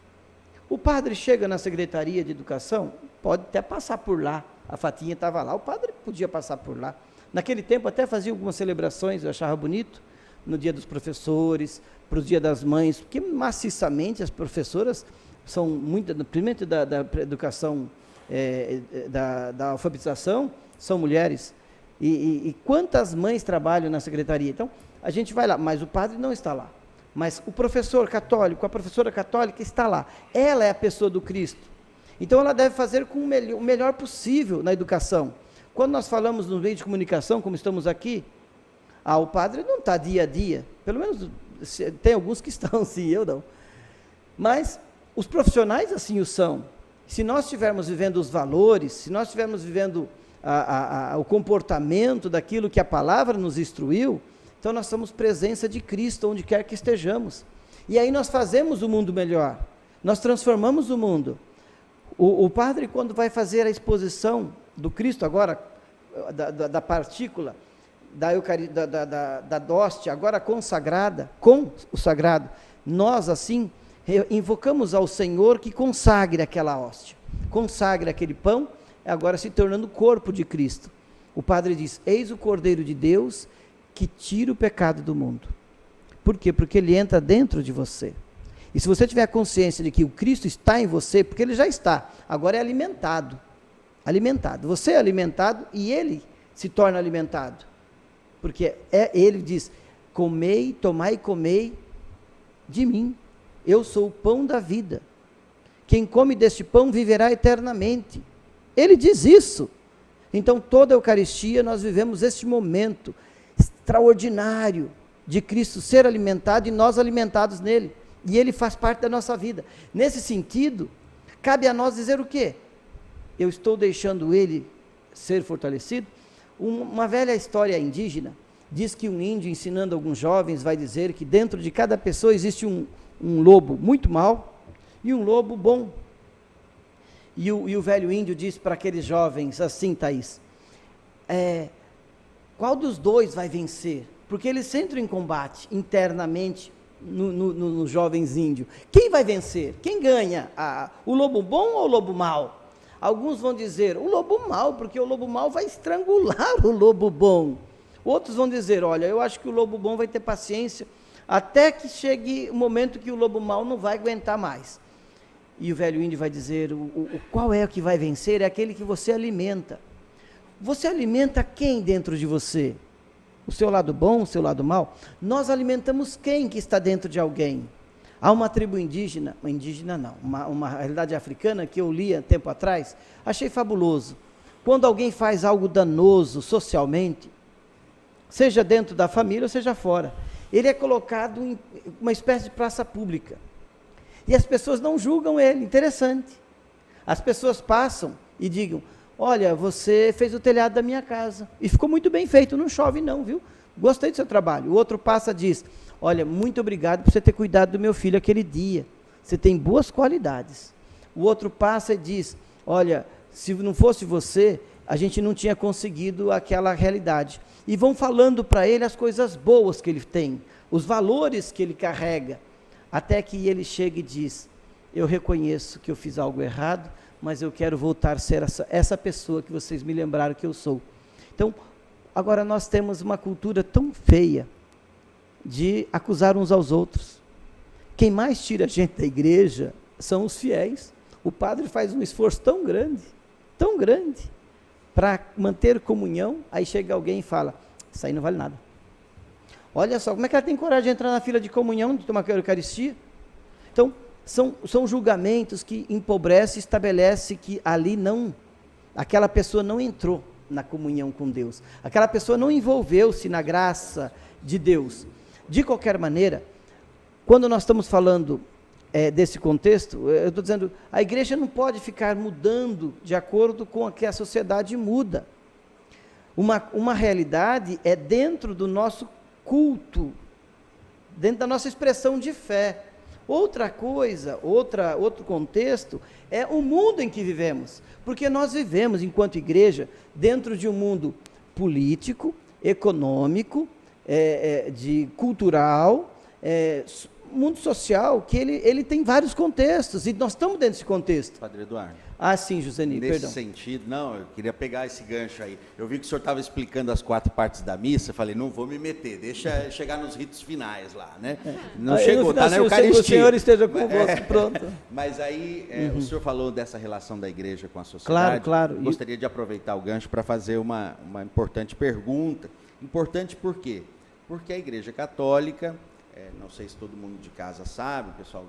O padre chega na Secretaria de Educação, pode até passar por lá, a Fatinha estava lá, o padre podia passar por lá. Naquele tempo até fazia algumas celebrações, eu achava bonito, no dia dos professores, para o dia das mães, porque maciçamente as professoras são muito, principalmente da educação, da alfabetização, são mulheres. E quantas mães trabalham na secretaria? Então, a gente vai lá, mas o padre não está lá. Mas o professor católico, a professora católica está lá. Ela é a pessoa do Cristo. Então, ela deve fazer com o melhor possível na educação. Quando nós falamos no meio de comunicação, como estamos aqui, o padre não está dia a dia. Pelo menos, tem alguns que estão, sim, eu não. Mas os profissionais assim o são. Se nós estivermos vivendo os valores, se nós estivermos vivendo o comportamento daquilo que a palavra nos instruiu, então nós somos presença de Cristo onde quer que estejamos. E aí nós fazemos o mundo melhor, nós transformamos o mundo. O padre, quando vai fazer a exposição do Cristo agora, da partícula, da hóstia, agora consagrada, com o sagrado, nós assim invocamos ao Senhor que consagre aquela hóstia, consagre aquele pão, agora se tornando o corpo de Cristo. O padre diz, eis o Cordeiro de Deus que tira o pecado do mundo. Por quê? Porque ele entra dentro de você. E se você tiver consciência de que o Cristo está em você, porque ele já está, agora é alimentado. Alimentado. Você é alimentado e ele se torna alimentado. Porque ele diz, comei, tomai e comei de mim. Eu sou o pão da vida. Quem come deste pão viverá eternamente. Ele diz isso. Então, toda a Eucaristia, nós vivemos este momento extraordinário de Cristo ser alimentado e nós alimentados nele. E ele faz parte da nossa vida. Nesse sentido, cabe a nós dizer o quê? Eu estou deixando ele ser fortalecido? Uma velha história indígena diz que um índio, ensinando alguns jovens, vai dizer que dentro de cada pessoa existe um lobo muito mau e um lobo bom. E o velho índio disse para aqueles jovens assim, Thaís, qual dos dois vai vencer? Porque eles entram em combate internamente nos jovens índios. Quem vai vencer? Quem ganha? O lobo bom ou o lobo mau? Alguns vão dizer, o lobo mau, porque o lobo mau vai estrangular o lobo bom. Outros vão dizer, olha, eu acho que o lobo bom vai ter paciência, até que chegue o momento que o lobo mau não vai aguentar mais. E o velho índio vai dizer, qual é o que vai vencer? É aquele que você alimenta. Você alimenta quem dentro de você? O seu lado bom, o seu lado mau? Nós alimentamos quem que está dentro de alguém? Há uma tribo indígena não, uma realidade africana que eu li há tempo atrás, achei fabuloso. Quando alguém faz algo danoso socialmente, seja dentro da família ou seja fora, ele é colocado em uma espécie de praça pública. E as pessoas não julgam ele, interessante. As pessoas passam e digam, olha, você fez o telhado da minha casa, e ficou muito bem feito, não chove não, viu? Gostei do seu trabalho. O outro passa e diz, olha, muito obrigado por você ter cuidado do meu filho aquele dia, você tem boas qualidades. O outro passa e diz, olha, se não fosse você, a gente não tinha conseguido aquela realidade. E vão falando para ele as coisas boas que ele tem, os valores que ele carrega, até que ele chega e diz: eu reconheço que eu fiz algo errado, mas eu quero voltar a ser essa pessoa que vocês me lembraram que eu sou. Então, agora nós temos uma cultura tão feia de acusar uns aos outros. Quem mais tira a gente da igreja são os fiéis. O padre faz um esforço tão grande, para manter comunhão, aí chega alguém e fala: isso aí não vale nada. Olha só, como é que ela tem coragem de entrar na fila de comunhão, de tomar a Eucaristia? Então, são julgamentos que empobrecem, estabelece que ali aquela pessoa não entrou na comunhão com Deus, aquela pessoa não envolveu-se na graça de Deus. De qualquer maneira, quando nós estamos falando desse contexto, eu estou dizendo, a igreja não pode ficar mudando de acordo com o que a sociedade muda. Uma realidade é dentro do nosso culto, dentro da nossa expressão de fé. Outra coisa, outro contexto, é o mundo em que vivemos, porque nós vivemos, enquanto igreja, dentro de um mundo político, econômico, cultural, mundo social, que ele tem vários contextos, e nós estamos dentro desse contexto. Padre Eduardo. Ah, sim, Joseni, perdão. Nesse sentido, não, eu queria pegar esse gancho aí. Eu vi que o senhor estava explicando as 4 partes da missa, falei, não vou me meter, deixa chegar nos ritos finais lá, né? Não chegou, está na Eucaristia. O Senhor esteja convosco, pronto. Mas aí, o senhor falou dessa relação da igreja com a sociedade. Claro. Gostaria de aproveitar o gancho para fazer uma importante pergunta. Importante por quê? Porque a Igreja Católica, não sei se todo mundo de casa sabe, o pessoal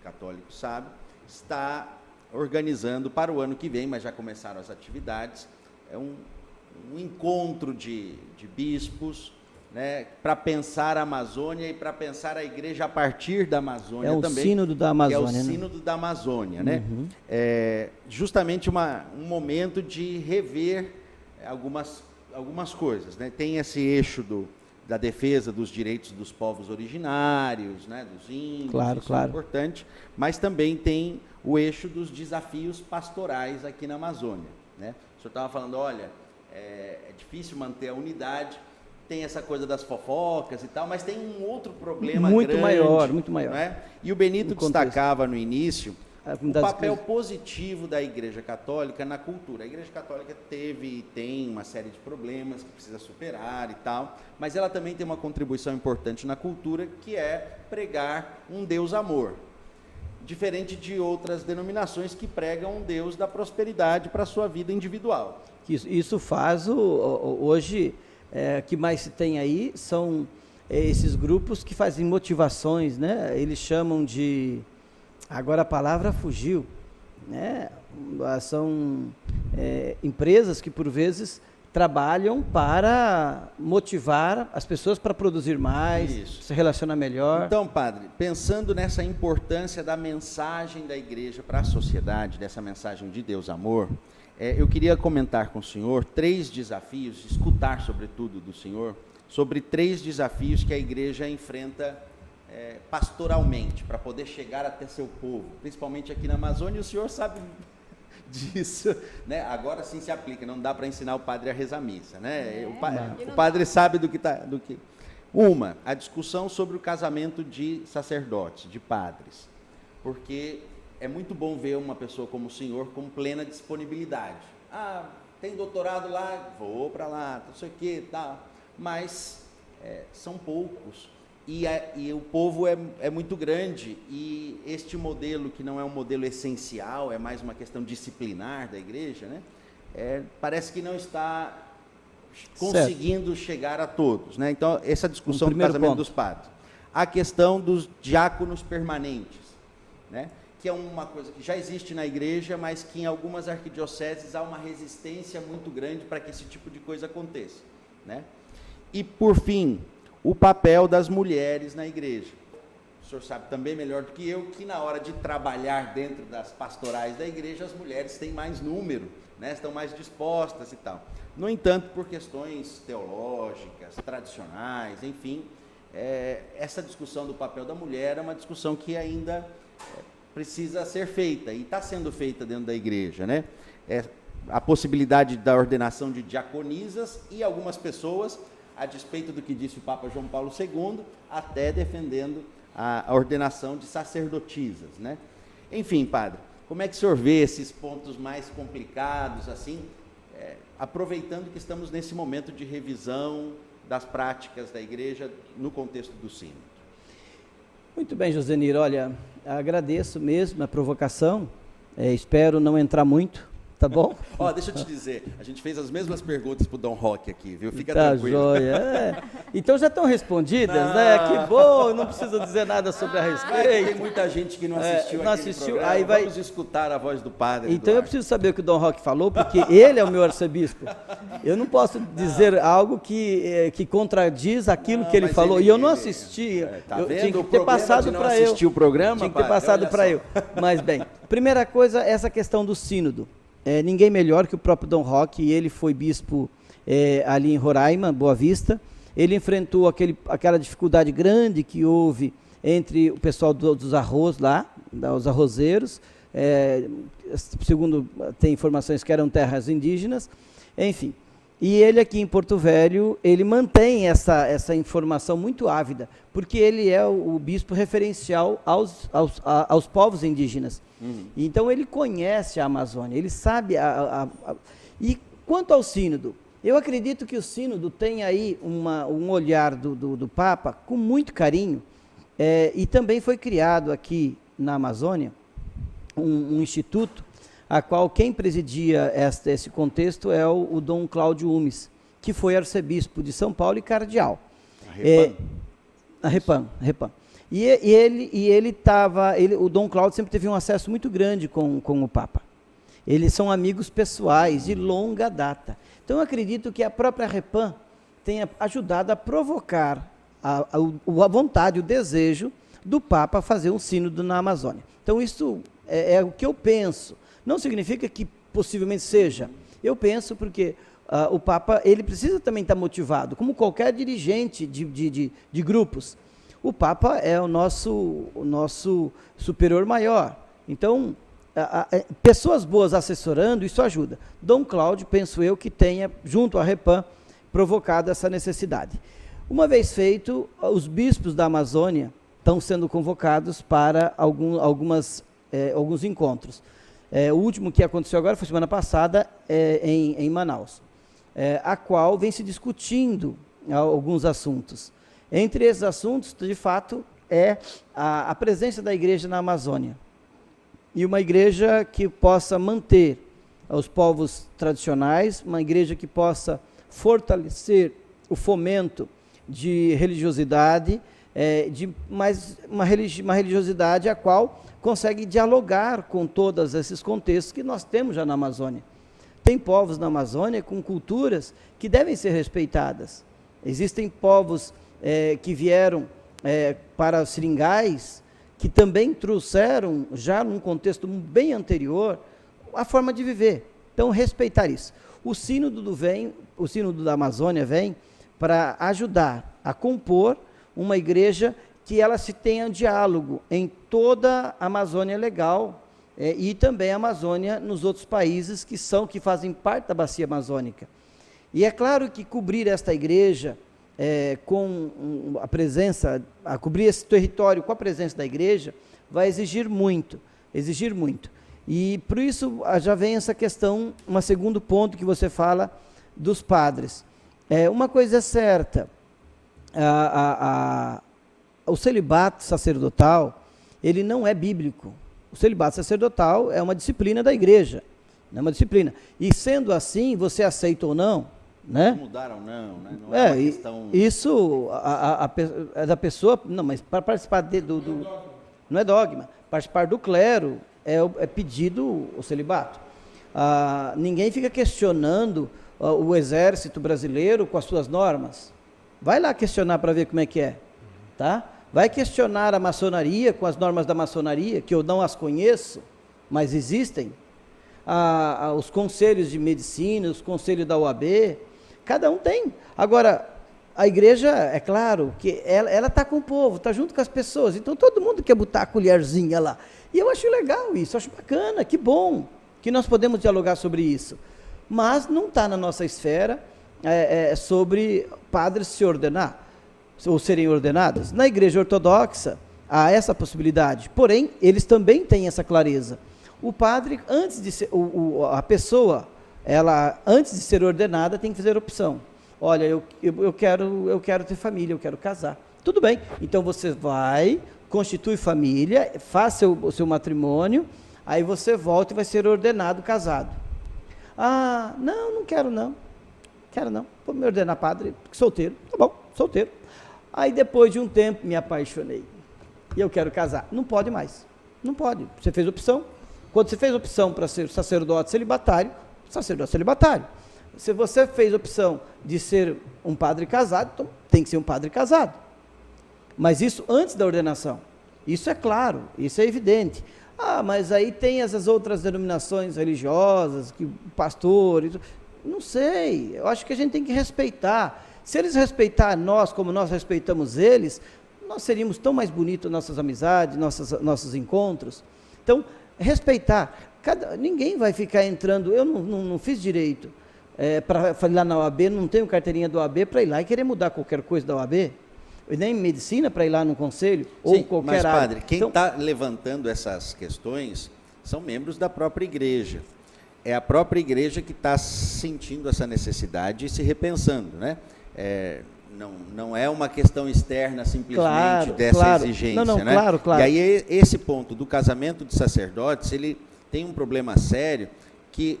católico sabe, está organizando para o ano que vem, mas já começaram as atividades, um encontro de bispos, né, para pensar a Amazônia e para pensar a igreja a partir da Amazônia também. É o sínodo da Amazônia. É o sínodo da Amazônia, né? Justamente um momento de rever algumas coisas, né? Tem esse eixo da defesa dos direitos dos povos originários, né, dos índios, isso é importante, mas também tem o eixo dos desafios pastorais aqui na Amazônia, né? O senhor estava falando, olha, é difícil manter a unidade, tem essa coisa das fofocas e tal, mas tem um outro problema muito maior. Né? E o Benito destacava no início o papel positivo da Igreja Católica na cultura. A Igreja Católica teve e tem uma série de problemas que precisa superar e tal, mas ela também tem uma contribuição importante na cultura, que é pregar um Deus amor, diferente de outras denominações que pregam um Deus da prosperidade para a sua vida individual. Isso faz, hoje, o que mais se tem aí são esses grupos que fazem motivações, né? Eles chamam de... Agora a palavra fugiu, né? São empresas que por vezes trabalham para motivar as pessoas para produzir mais, se relacionar melhor. Então, padre, pensando nessa importância da mensagem da igreja para a sociedade, dessa mensagem de Deus amor, eu queria comentar com o senhor 3 desafios, escutar sobretudo do senhor, sobre 3 desafios que a igreja enfrenta pastoralmente, para poder chegar até seu povo, principalmente aqui na Amazônia, e o senhor sabe disso, né? Agora sim se aplica, não dá para ensinar o padre a rezar missa, né? O padre sabe do que a discussão sobre o casamento de sacerdotes, de padres, porque é muito bom ver uma pessoa como o senhor com plena disponibilidade. Tem doutorado lá, vou para lá, não sei o que, tá, mas são poucos. E o povo é muito grande, e este modelo, que não é um modelo essencial, é mais uma questão disciplinar da igreja, né? Parece que não está conseguindo chegar a todos, né? Então, essa discussão do casamento dos padres. A questão dos diáconos permanentes, né? Que é uma coisa que já existe na igreja, mas que em algumas arquidioceses há uma resistência muito grande para que esse tipo de coisa aconteça, né? E, por fim, o papel das mulheres na igreja. O senhor sabe também melhor do que eu que na hora de trabalhar dentro das pastorais da igreja, as mulheres têm mais número, né? Estão mais dispostas e tal. No entanto, por questões teológicas, tradicionais, enfim, essa discussão do papel da mulher é uma discussão que ainda precisa ser feita, e está sendo feita dentro da igreja, né? a possibilidade da ordenação de diaconisas e algumas pessoas, a despeito do que disse o Papa João Paulo II, até defendendo a ordenação de sacerdotisas, né? Enfim, padre, como é que o senhor vê esses pontos mais complicados, assim, aproveitando que estamos nesse momento de revisão das práticas da Igreja no contexto do sínodo? Muito bem, Josenir, olha, agradeço mesmo a provocação, espero não entrar muito, tá bom? Deixa eu te dizer, a gente fez as mesmas perguntas pro Dom Roque aqui, viu? Fica tá tranquilo. Joia. Então já estão respondidas, né? Que bom, não preciso dizer nada sobre a respeito. Tem muita gente que não assistiu não aquele assistiu, programa. aí vai... Vamos escutar a voz do padre Então Eduardo. eu preciso saber o que o Dom Roque falou, porque ele é o meu arcebispo. Eu não posso dizer algo que contradiz aquilo que ele mas falou. ele- E eu não ele- assisti. tá eu vendo tinha que o ter problema passado de não para eu. assistir o programa, Tinha que ter padre? passado Olha para só. eu. Mas bem, primeira coisa, essa questão do sínodo. Ninguém melhor que o próprio Dom Roque, ele foi bispo ali em Roraima, Boa Vista. Ele enfrentou aquela dificuldade grande que houve entre o pessoal dos arroz lá, os arrozeiros, segundo tem informações que eram terras indígenas, enfim. E ele aqui em Porto Velho, ele mantém essa informação muito ávida, porque ele é o bispo referencial aos povos indígenas. Então ele conhece a Amazônia, ele sabe E quanto ao sínodo, eu acredito que o sínodo tem aí um olhar do Papa com muito carinho, e também foi criado aqui na Amazônia um instituto, a qual quem presidia esse contexto é o Dom Cláudio Umes, que foi arcebispo de São Paulo e cardeal. A Repan. O Dom Cláudio sempre teve um acesso muito grande com o Papa. Eles são amigos pessoais de longa data. Então eu acredito que a própria Repan tenha ajudado a provocar a vontade, o desejo do Papa fazer um sínodo na Amazônia. Então isso é o que eu penso. Não significa que possivelmente seja. Eu penso porque o Papa ele precisa também estar motivado, como qualquer dirigente de grupos. O Papa é o nosso superior maior. Então, pessoas boas assessorando, isso ajuda. Dom Cláudio, penso eu, que tenha, junto à Repan, provocado essa necessidade. Uma vez feito, os bispos da Amazônia estão sendo convocados para alguns encontros. O último que aconteceu agora foi semana passada em Manaus, a qual vem se discutindo alguns assuntos. Entre esses assuntos, de fato, é a presença da igreja na Amazônia. E uma igreja que possa manter os povos tradicionais, uma igreja que possa fortalecer o fomento de religiosidade, mas uma religiosidade a qual consegue dialogar com todos esses contextos que nós temos já na Amazônia. Tem povos na Amazônia com culturas que devem ser respeitadas. Existem povos que vieram para Seringais, que também trouxeram, já num contexto bem anterior, a forma de viver. Então, respeitar isso. O Sínodo da Amazônia vem para ajudar a compor uma igreja que ela se tenha diálogo em toda a Amazônia legal e também a Amazônia nos outros países que fazem parte da bacia amazônica. E é claro que cobrir esta igreja com a presença, cobrir esse território com a presença da igreja, vai exigir muito. E por isso já vem essa questão, um segundo ponto que você fala dos padres. Uma coisa é certa, o celibato sacerdotal, ele não é bíblico. O celibato sacerdotal é uma disciplina da igreja, não é uma disciplina. E sendo assim, você aceita ou não, né? Mudaram ou não, né? Não é uma questão... Isso é da pessoa, não, mas para participar não é dogma, participar do clero é pedido o celibato. Ninguém fica questionando o exército brasileiro com as suas normas. Vai lá questionar para ver como é que é, tá? Vai questionar a maçonaria com as normas da maçonaria, que eu não as conheço, mas existem. Os conselhos de medicina, os conselhos da OAB, cada um tem. Agora, a igreja, é claro, que ela está com o povo, está junto com as pessoas, então todo mundo quer botar a colherzinha lá. E eu acho legal isso, acho bacana, que bom que nós podemos dialogar sobre isso. Mas não está na nossa esfera sobre padres se ordenar, ou serem ordenados. Na igreja ortodoxa, há essa possibilidade, porém, eles também têm essa clareza. O padre, antes de ser, a pessoa, ela, antes de ser ordenada, tem que fazer opção. Olha, eu quero ter família, eu quero casar. Tudo bem, então você vai, constitui família, faz o seu matrimônio, aí você volta e vai ser ordenado casado. Ah, não quero não, vou me ordenar padre, solteiro, tá bom, solteiro. Aí depois de um tempo me apaixonei, e eu quero casar. Não pode mais, não pode, você fez opção. Quando você fez opção para ser sacerdote celibatário, Se você fez opção de ser um padre casado, então tem que ser um padre casado. Mas isso antes da ordenação. Isso é claro, isso é evidente. Ah, mas aí tem essas outras denominações religiosas, que pastor, não sei, eu acho que a gente tem que respeitar. Se eles respeitar nós como nós respeitamos eles, nós seríamos tão mais bonitos nossas amizades, nossos encontros. Então, respeitar. Ninguém vai ficar entrando, eu não fiz direito para ir lá na OAB, não tenho carteirinha da OAB para ir lá e querer mudar qualquer coisa da OAB. Nem medicina para ir lá no conselho, ou Sim, qualquer mas, área. padre, quem está levantando essas questões são membros da própria igreja. É a própria igreja que está sentindo essa necessidade e se repensando, né? Não é uma questão externa simplesmente dessa exigência, né? Claro. E aí esse ponto do casamento de sacerdotes, ele tem um problema sério, que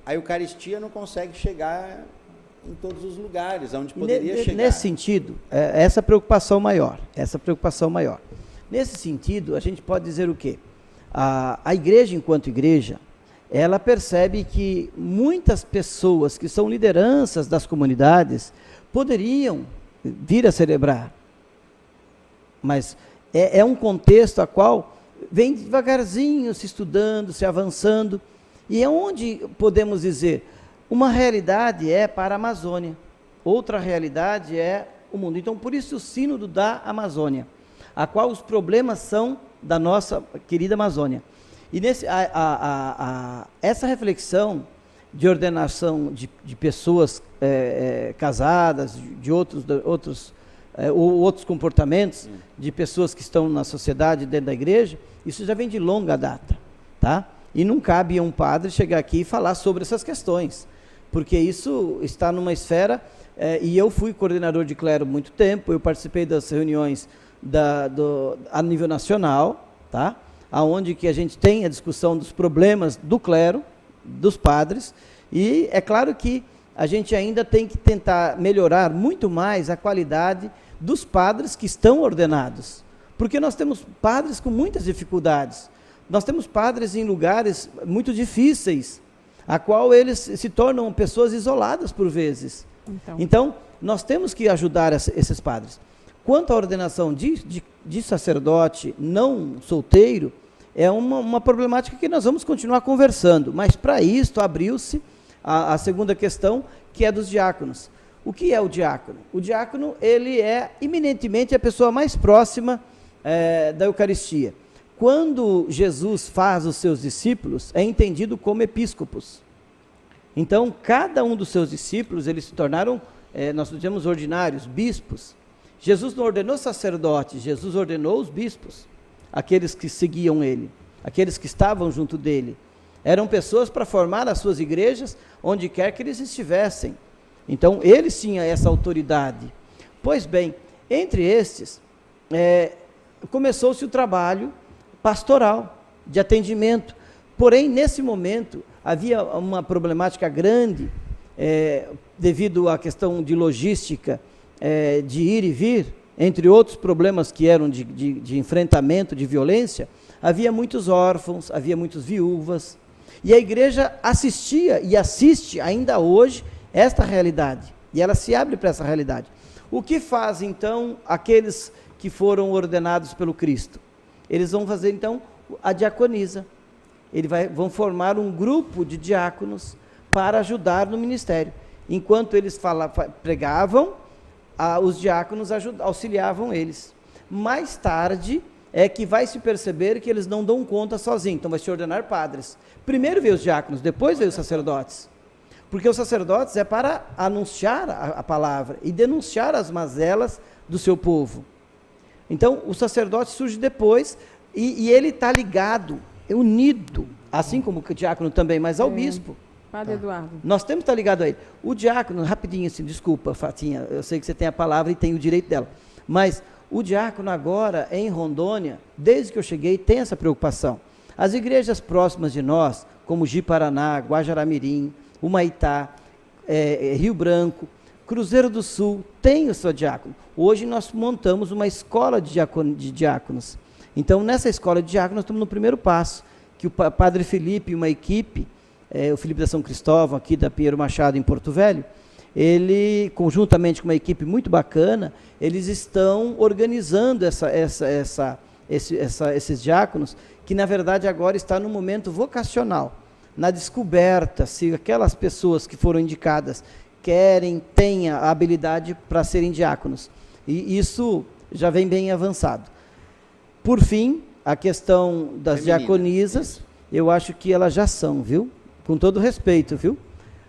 a Eucaristia não consegue chegar em todos os lugares onde poderia chegar. Nesse sentido, essa preocupação maior. Nesse sentido, a gente pode dizer o quê? A igreja, enquanto igreja, ela percebe que muitas pessoas que são lideranças das comunidades poderiam vir a celebrar. Mas é um contexto a qual vem devagarzinho se estudando, se avançando, e é onde podemos dizer, uma realidade é para a Amazônia, outra realidade é o mundo. Então, por isso o sínodo da Amazônia, a qual os problemas são da nossa querida Amazônia. E essa reflexão de ordenação de pessoas casadas, de outros comportamentos, de pessoas que estão na sociedade, dentro da igreja, isso já vem de longa data, tá? E não cabe a um padre chegar aqui e falar sobre essas questões, porque isso está numa esfera, e eu fui coordenador de clero há muito tempo, eu participei das reuniões a nível nacional, tá? Aonde que a gente tem a discussão dos problemas do clero, dos padres, e é claro que a gente ainda tem que tentar melhorar muito mais a qualidade dos padres que estão ordenados, porque nós temos padres com muitas dificuldades, nós temos padres em lugares muito difíceis, a qual eles se tornam pessoas isoladas por vezes. Então nós temos que ajudar esses padres. Quanto à ordenação de sacerdote não solteiro, é uma problemática que nós vamos continuar conversando, mas para isso abriu-se a segunda questão, que é dos diáconos. O que é o diácono? O diácono, ele é eminentemente a pessoa mais próxima da Eucaristia. Quando Jesus faz os seus discípulos, é entendido como episcopos. Então, cada um dos seus discípulos, eles se tornaram, nós dizemos ordinários, bispos. Jesus não ordenou sacerdotes, Jesus ordenou os bispos, aqueles que seguiam ele, aqueles que estavam junto dele. Eram pessoas para formar as suas igrejas, onde quer que eles estivessem. Então, eles tinham essa autoridade. Pois bem, entre estes, começou-se o trabalho pastoral, de atendimento. Porém, nesse momento, havia uma problemática grande, devido à questão de logística, de ir e vir, entre outros problemas que eram de enfrentamento, de violência. Havia muitos órfãos, havia muitas viúvas, e a igreja assistia e assiste ainda hoje esta realidade, e ela se abre para essa realidade. O que faz então aqueles que foram ordenados pelo Cristo? Eles vão fazer então a diaconisa, vão formar um grupo de diáconos para ajudar no ministério. Enquanto eles pregavam, os diáconos auxiliavam eles. Mais tarde é que vai se perceber que eles não dão conta sozinhos, então vai se ordenar padres. Primeiro veio os diáconos, depois veio os sacerdotes. Porque os sacerdotes é para anunciar a palavra e denunciar as mazelas do seu povo. Então, o sacerdote surge depois e ele está ligado, unido, assim como o diácono também, mas ao bispo. Padre Eduardo. Nós temos que estar ligado a ele. O diácono, rapidinho assim, desculpa, Fatinha, eu sei que você tem a palavra e tem o direito dela, mas o diácono agora, em Rondônia, desde que eu cheguei, tem essa preocupação. As igrejas próximas de nós, como Ji-Paraná, Guajará-Mirim, Humaitá, Rio Branco, Cruzeiro do Sul, tem o seu diácono. Hoje nós montamos uma escola de diáconos. Então, nessa escola de diáconos, nós estamos no primeiro passo, que o Padre Felipe e uma equipe, o Felipe da São Cristóvão, aqui da Pinheiro Machado, em Porto Velho, ele, conjuntamente com uma equipe muito bacana, eles estão organizando esses diáconos, que na verdade agora está no momento vocacional, na descoberta, se aquelas pessoas que foram indicadas tenham a habilidade para serem diáconos. E isso já vem bem avançado. Por fim, a questão das diaconisas, eu acho que elas já são, viu? Com todo respeito, viu?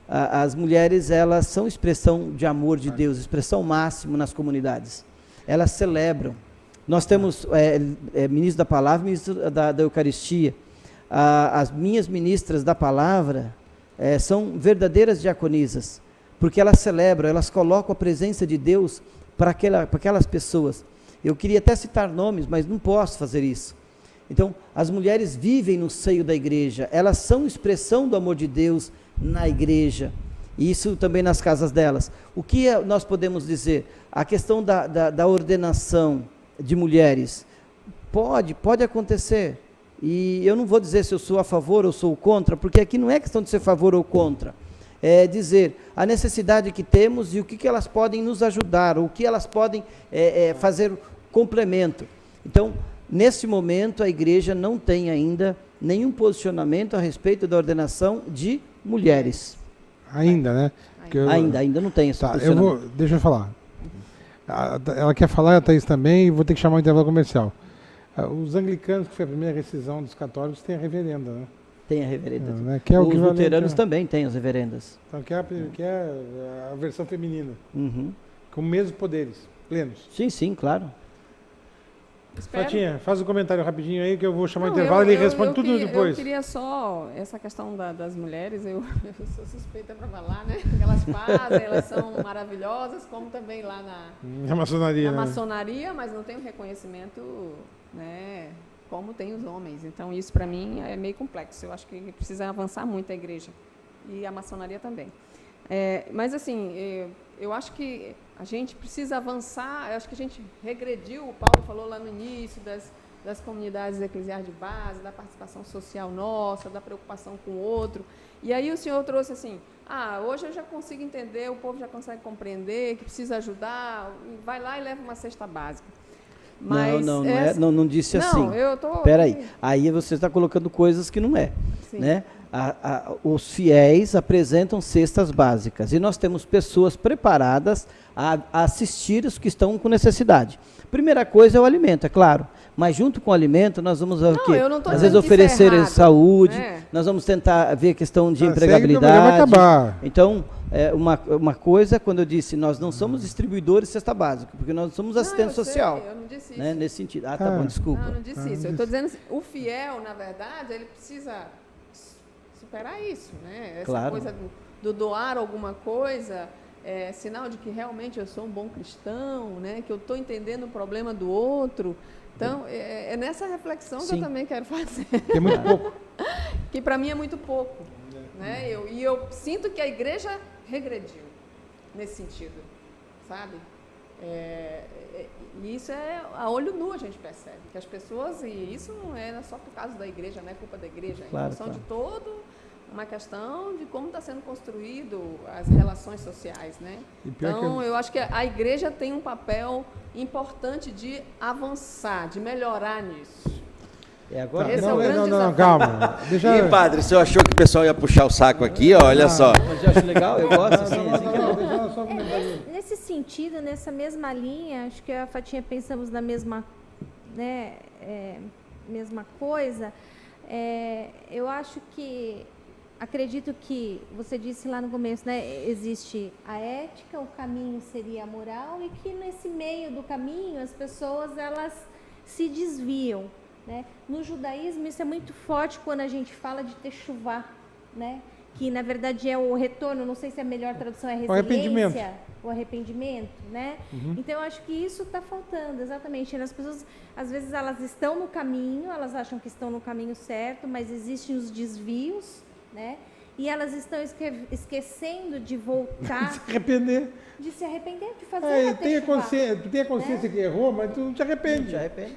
As mulheres, elas são expressão de amor de Deus, expressão máxima nas comunidades. Elas celebram. Nós temos ministro da palavra, ministro da Eucaristia. As minhas ministras da palavra são verdadeiras diaconisas, porque elas celebram, elas colocam a presença de Deus para aquelas pessoas. Eu queria até citar nomes, mas não posso fazer isso. Então, as mulheres vivem no seio da igreja, elas são expressão do amor de Deus na igreja, e isso também nas casas delas. O que nós podemos dizer? A questão da ordenação de mulheres, pode acontecer, e eu não vou dizer se eu sou a favor ou sou contra, porque aqui não é questão de ser a favor ou contra, é dizer a necessidade que temos e o que elas podem nos ajudar, ou o que elas podem fazer complemento. Então, nesse momento, a igreja não tem ainda nenhum posicionamento a respeito da ordenação de mulheres. Ainda, né? Ainda não tem esse posicionamento. Deixa eu falar. Ela quer falar, a Thaís também, e vou ter que chamar o intervalo comercial. Os anglicanos, que foi a primeira rescisão dos católicos, têm a reverenda, né? Tem a reverenda. Né? Que é os luteranos também têm as reverendas. Então, que é a versão feminina. Uhum. Com mesmos poderes, plenos. Sim, claro. Fatinha, faz um comentário rapidinho aí, que eu vou chamar o intervalo e ele responde tudo depois. Eu queria só, essa questão das mulheres, eu sou suspeita para falar, né? Porque elas fazem, elas são maravilhosas, como também lá na maçonaria. Maçonaria, mas não tem o reconhecimento, né, como tem os homens. Então, isso para mim é meio complexo. Eu acho que precisa avançar muito a igreja e a maçonaria também. Mas, assim, eu acho que a gente precisa avançar, eu acho que a gente regrediu, o Paulo falou lá no início, das comunidades eclesiais de base, da participação social nossa, da preocupação com o outro. E aí o senhor trouxe assim, hoje eu já consigo entender, o povo já consegue compreender, que precisa ajudar, vai lá e leva uma cesta básica. Mas não disse assim. Não, eu estou... Espera aí você está colocando coisas que não é. Né? Os fiéis apresentam cestas básicas e nós temos pessoas preparadas a assistir os que estão com necessidade. Primeira coisa é o alimento, é claro, mas junto com o alimento nós vamos às vezes oferecer saúde, nós vamos tentar ver a questão de empregabilidade. Então, uma coisa, quando eu disse, nós não somos distribuidores de cesta básica, porque nós somos assistente social. Eu não disse isso. Né? Nesse sentido. Tá bom, desculpa. Não disse isso. Eu estou dizendo assim, o fiel, na verdade, ele precisa superar isso, né? Essa coisa do doar alguma coisa é sinal de que realmente eu sou um bom cristão, né? Que eu estou entendendo o problema do outro. Então, é nessa reflexão que eu também quero fazer. Que é muito pouco. Que para mim é muito pouco. Né? Eu sinto que a igreja regrediu nesse sentido, sabe? E isso a olho nu a gente percebe, que as pessoas, e isso não é só por causa da igreja, não é culpa da igreja, é em função de todo uma questão de como está sendo construído as relações sociais, né? Então, eu acho que a igreja tem um papel importante de avançar, de melhorar nisso. Agora, esse é o grande desafio. Calma. E padre, você achou que o pessoal ia puxar o saco aqui? Olha só. Mas eu acho legal, eu gosto assim. Nesse sentido, nessa mesma linha, acho que a Fatinha pensamos na mesma, né, mesma coisa. Eu acho que acredito que, você disse lá no começo, né, existe a ética, o caminho seria a moral, e que nesse meio do caminho as pessoas, elas se desviam, né? No judaísmo isso é muito forte quando a gente fala de techuvá, né? Que na verdade é o retorno, não sei se a melhor tradução é resiliência, o arrependimento, né? Então eu acho que isso está faltando, exatamente. As pessoas, às vezes, elas estão no caminho, elas acham que estão no caminho certo, mas existem os desvios, né? E elas estão esquecendo de voltar, Se arrepender. de se arrepender, de fazer É, a tem a techuvá. consciência que errou, mas tu não te arrepende. Não te arrepende?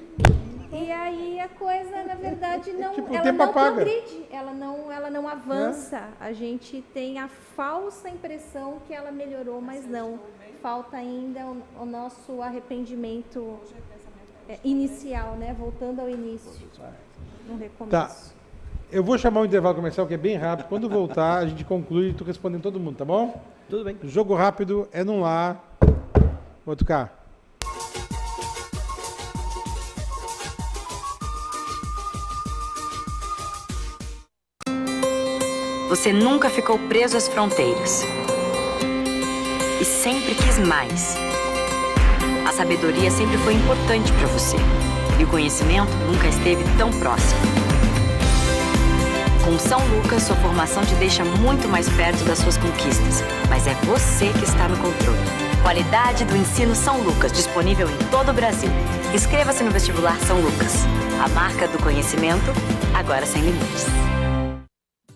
E aí a coisa, na verdade, não, Tipo, o ela tempo não apaga. progride, ela não avança. A gente tem a falsa impressão que ela melhorou, mas não. Falta ainda o nosso arrependimento inicial, né? Voltando ao início, no recomeço. Tá. Eu vou chamar um intervalo comercial que é bem rápido. Quando voltar, a gente conclui e tu respondendo todo mundo, tá bom? Tudo bem. Jogo rápido é num lá. Outro cá. Você nunca ficou preso às fronteiras. E sempre quis mais. A sabedoria sempre foi importante para você. E o conhecimento nunca esteve tão próximo. Com São Lucas, sua formação te deixa muito mais perto das suas conquistas. Mas é você que está no controle. Qualidade do ensino São Lucas, disponível em todo o Brasil. Inscreva-se no vestibular São Lucas. A marca do conhecimento, agora sem limites.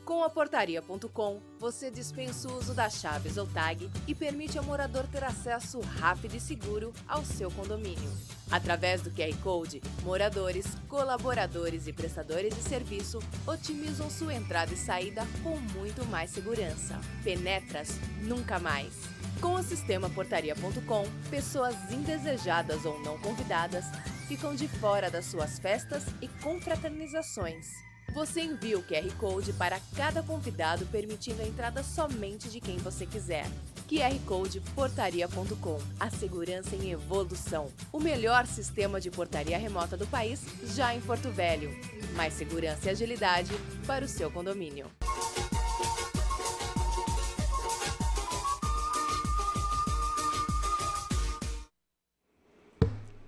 Com a Portaria.com, você dispensa o uso das chaves ou tag e permite ao morador ter acesso rápido e seguro ao seu condomínio. Através do QR Code, moradores, colaboradores e prestadores de serviço otimizam sua entrada e saída com muito mais segurança. Penetras nunca mais. Com o sistema Portaria.com, pessoas indesejadas ou não convidadas ficam de fora das suas festas e confraternizações. Você envia o QR Code para cada convidado, permitindo a entrada somente de quem você quiser. QR Code Portaria.com. A segurança em evolução. O melhor sistema de portaria remota do país, já em Porto Velho. Mais segurança e agilidade para o seu condomínio.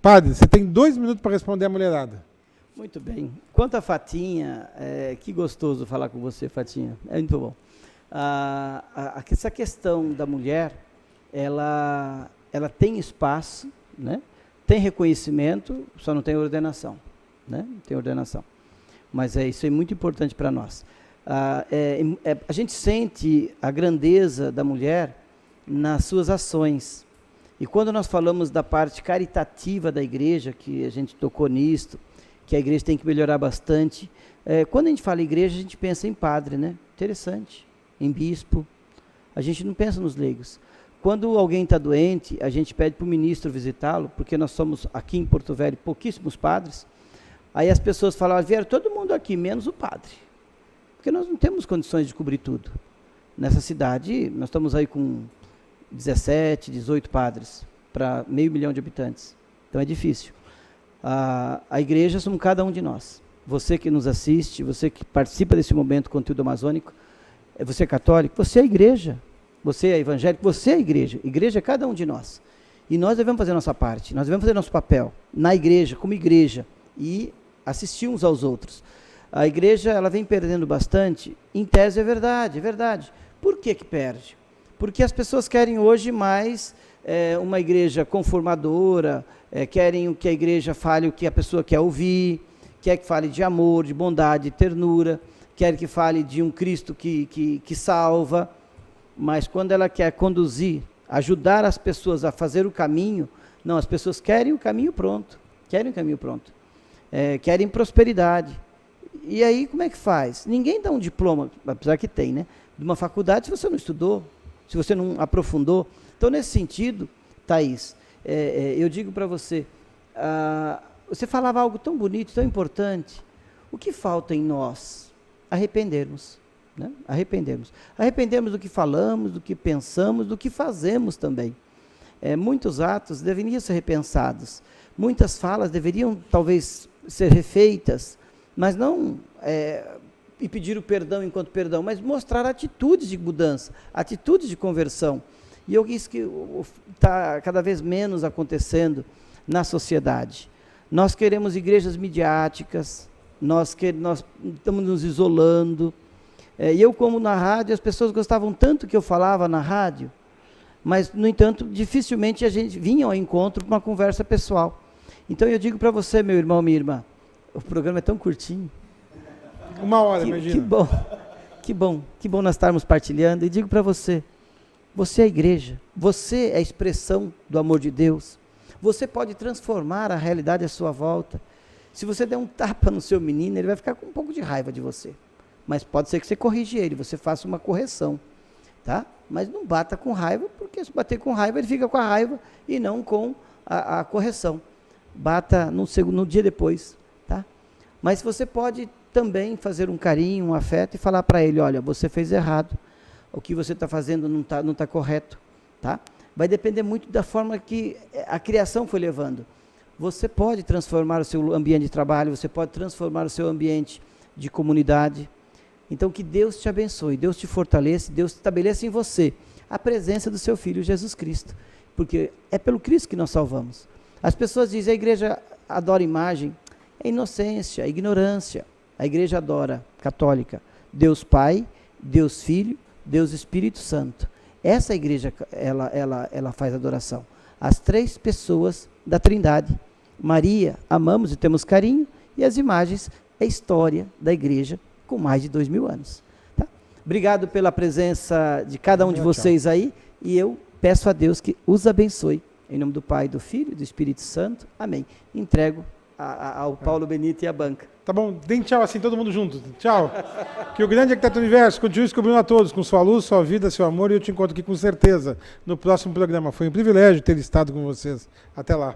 Padre, você tem 2 minutos para responder a mulherada. Muito bem. Quanto à Fatinha, que gostoso falar com você, Fatinha. É muito bom. Essa questão da mulher, ela tem espaço, né? Tem reconhecimento, só não tem ordenação. Né? Não tem ordenação. Mas isso é muito importante para nós. A gente sente a grandeza da mulher nas suas ações. E quando nós falamos da parte caritativa da igreja, que a gente tocou nisto, que a igreja tem que melhorar bastante. Quando a gente fala igreja, a gente pensa em padre, né? Interessante. Em bispo. A gente não pensa nos leigos. Quando alguém está doente, a gente pede para o ministro visitá-lo, porque nós somos aqui em Porto Velho pouquíssimos padres. Aí as pessoas falam, vieram todo mundo aqui, menos o padre. Porque nós não temos condições de cobrir tudo. Nessa cidade, nós estamos aí com 17, 18 padres para 500 mil de habitantes. Então é difícil. A igreja somos cada um de nós. Você que nos assiste, você que participa desse momento conteúdo amazônico, você é católico, você é a igreja. Você é evangélico, você é a igreja. Igreja é cada um de nós. E nós devemos fazer a nossa parte, nós devemos fazer nosso papel na igreja, como igreja, e assistir uns aos outros. A igreja, ela vem perdendo bastante, em tese é verdade. Por que perde? Porque as pessoas querem hoje mais uma igreja conformadora, querem que a igreja fale o que a pessoa quer ouvir, quer que fale de amor, de bondade, de ternura, quer que fale de um Cristo que salva, mas quando ela quer conduzir, ajudar as pessoas a fazer o caminho, não, as pessoas querem o caminho pronto, querem prosperidade. E aí como é que faz? Ninguém dá um diploma, apesar que tem, né, de uma faculdade se você não estudou, se você não aprofundou. Então, nesse sentido, Thaís, eu digo para você, você falava algo tão bonito, tão importante. O que falta em nós? Arrependermos. Né? Arrependermos do que falamos, do que pensamos, do que fazemos também. Muitos atos deveriam ser repensados. Muitas falas deveriam, talvez, ser refeitas, mas não pedir o perdão enquanto perdão, mas mostrar atitudes de mudança, atitudes de conversão. E isso que está cada vez menos acontecendo na sociedade. Nós queremos igrejas midiáticas, nós estamos nos isolando. E eu, como na rádio, as pessoas gostavam tanto que eu falava na rádio, mas, no entanto, dificilmente a gente vinha ao encontro para uma conversa pessoal. Então eu digo para você, meu irmão, minha irmã, o programa é tão curtinho. 1 hora, imagina. Que bom nós estarmos partilhando. E digo para você, você é a igreja, você é a expressão do amor de Deus. Você pode transformar a realidade à sua volta. Se você der um tapa no seu menino, ele vai ficar com um pouco de raiva de você. Mas pode ser que você corrija ele, você faça uma correção, tá? Mas não bata com raiva, porque se bater com raiva, ele fica com a raiva e não com a correção. Bata no dia depois, tá? Mas você pode também fazer um carinho, um afeto e falar para ele, olha, você fez errado, o que você está fazendo não tá correto, tá? Vai depender muito da forma que a criação foi levando. Você pode transformar o seu ambiente de trabalho, você pode transformar o seu ambiente de comunidade. Então, que Deus te abençoe, Deus te fortaleça, Deus estabeleça em você a presença do seu Filho Jesus Cristo, porque é pelo Cristo que nós salvamos. As pessoas dizem, a igreja adora imagem, é inocência, é ignorância. A igreja adora, católica, Deus Pai, Deus Filho, Deus Espírito Santo. Essa igreja, ela faz adoração. As 3 pessoas da Trindade. Maria, amamos e temos carinho, e as imagens é a história da igreja com mais de 2000 anos. Tá? Obrigado pela presença de cada um de vocês aí, e eu peço a Deus que os abençoe. Em nome do Pai, do Filho e do Espírito Santo. Amém. Entrego ao Paulo Benito e à banca. Tá bom, deem tchau assim, todo mundo junto. Tchau. Que o grande arquiteto do universo continue descobrindo a todos com sua luz, sua vida, seu amor, e eu te encontro aqui com certeza no próximo programa. Foi um privilégio ter estado com vocês. Até lá.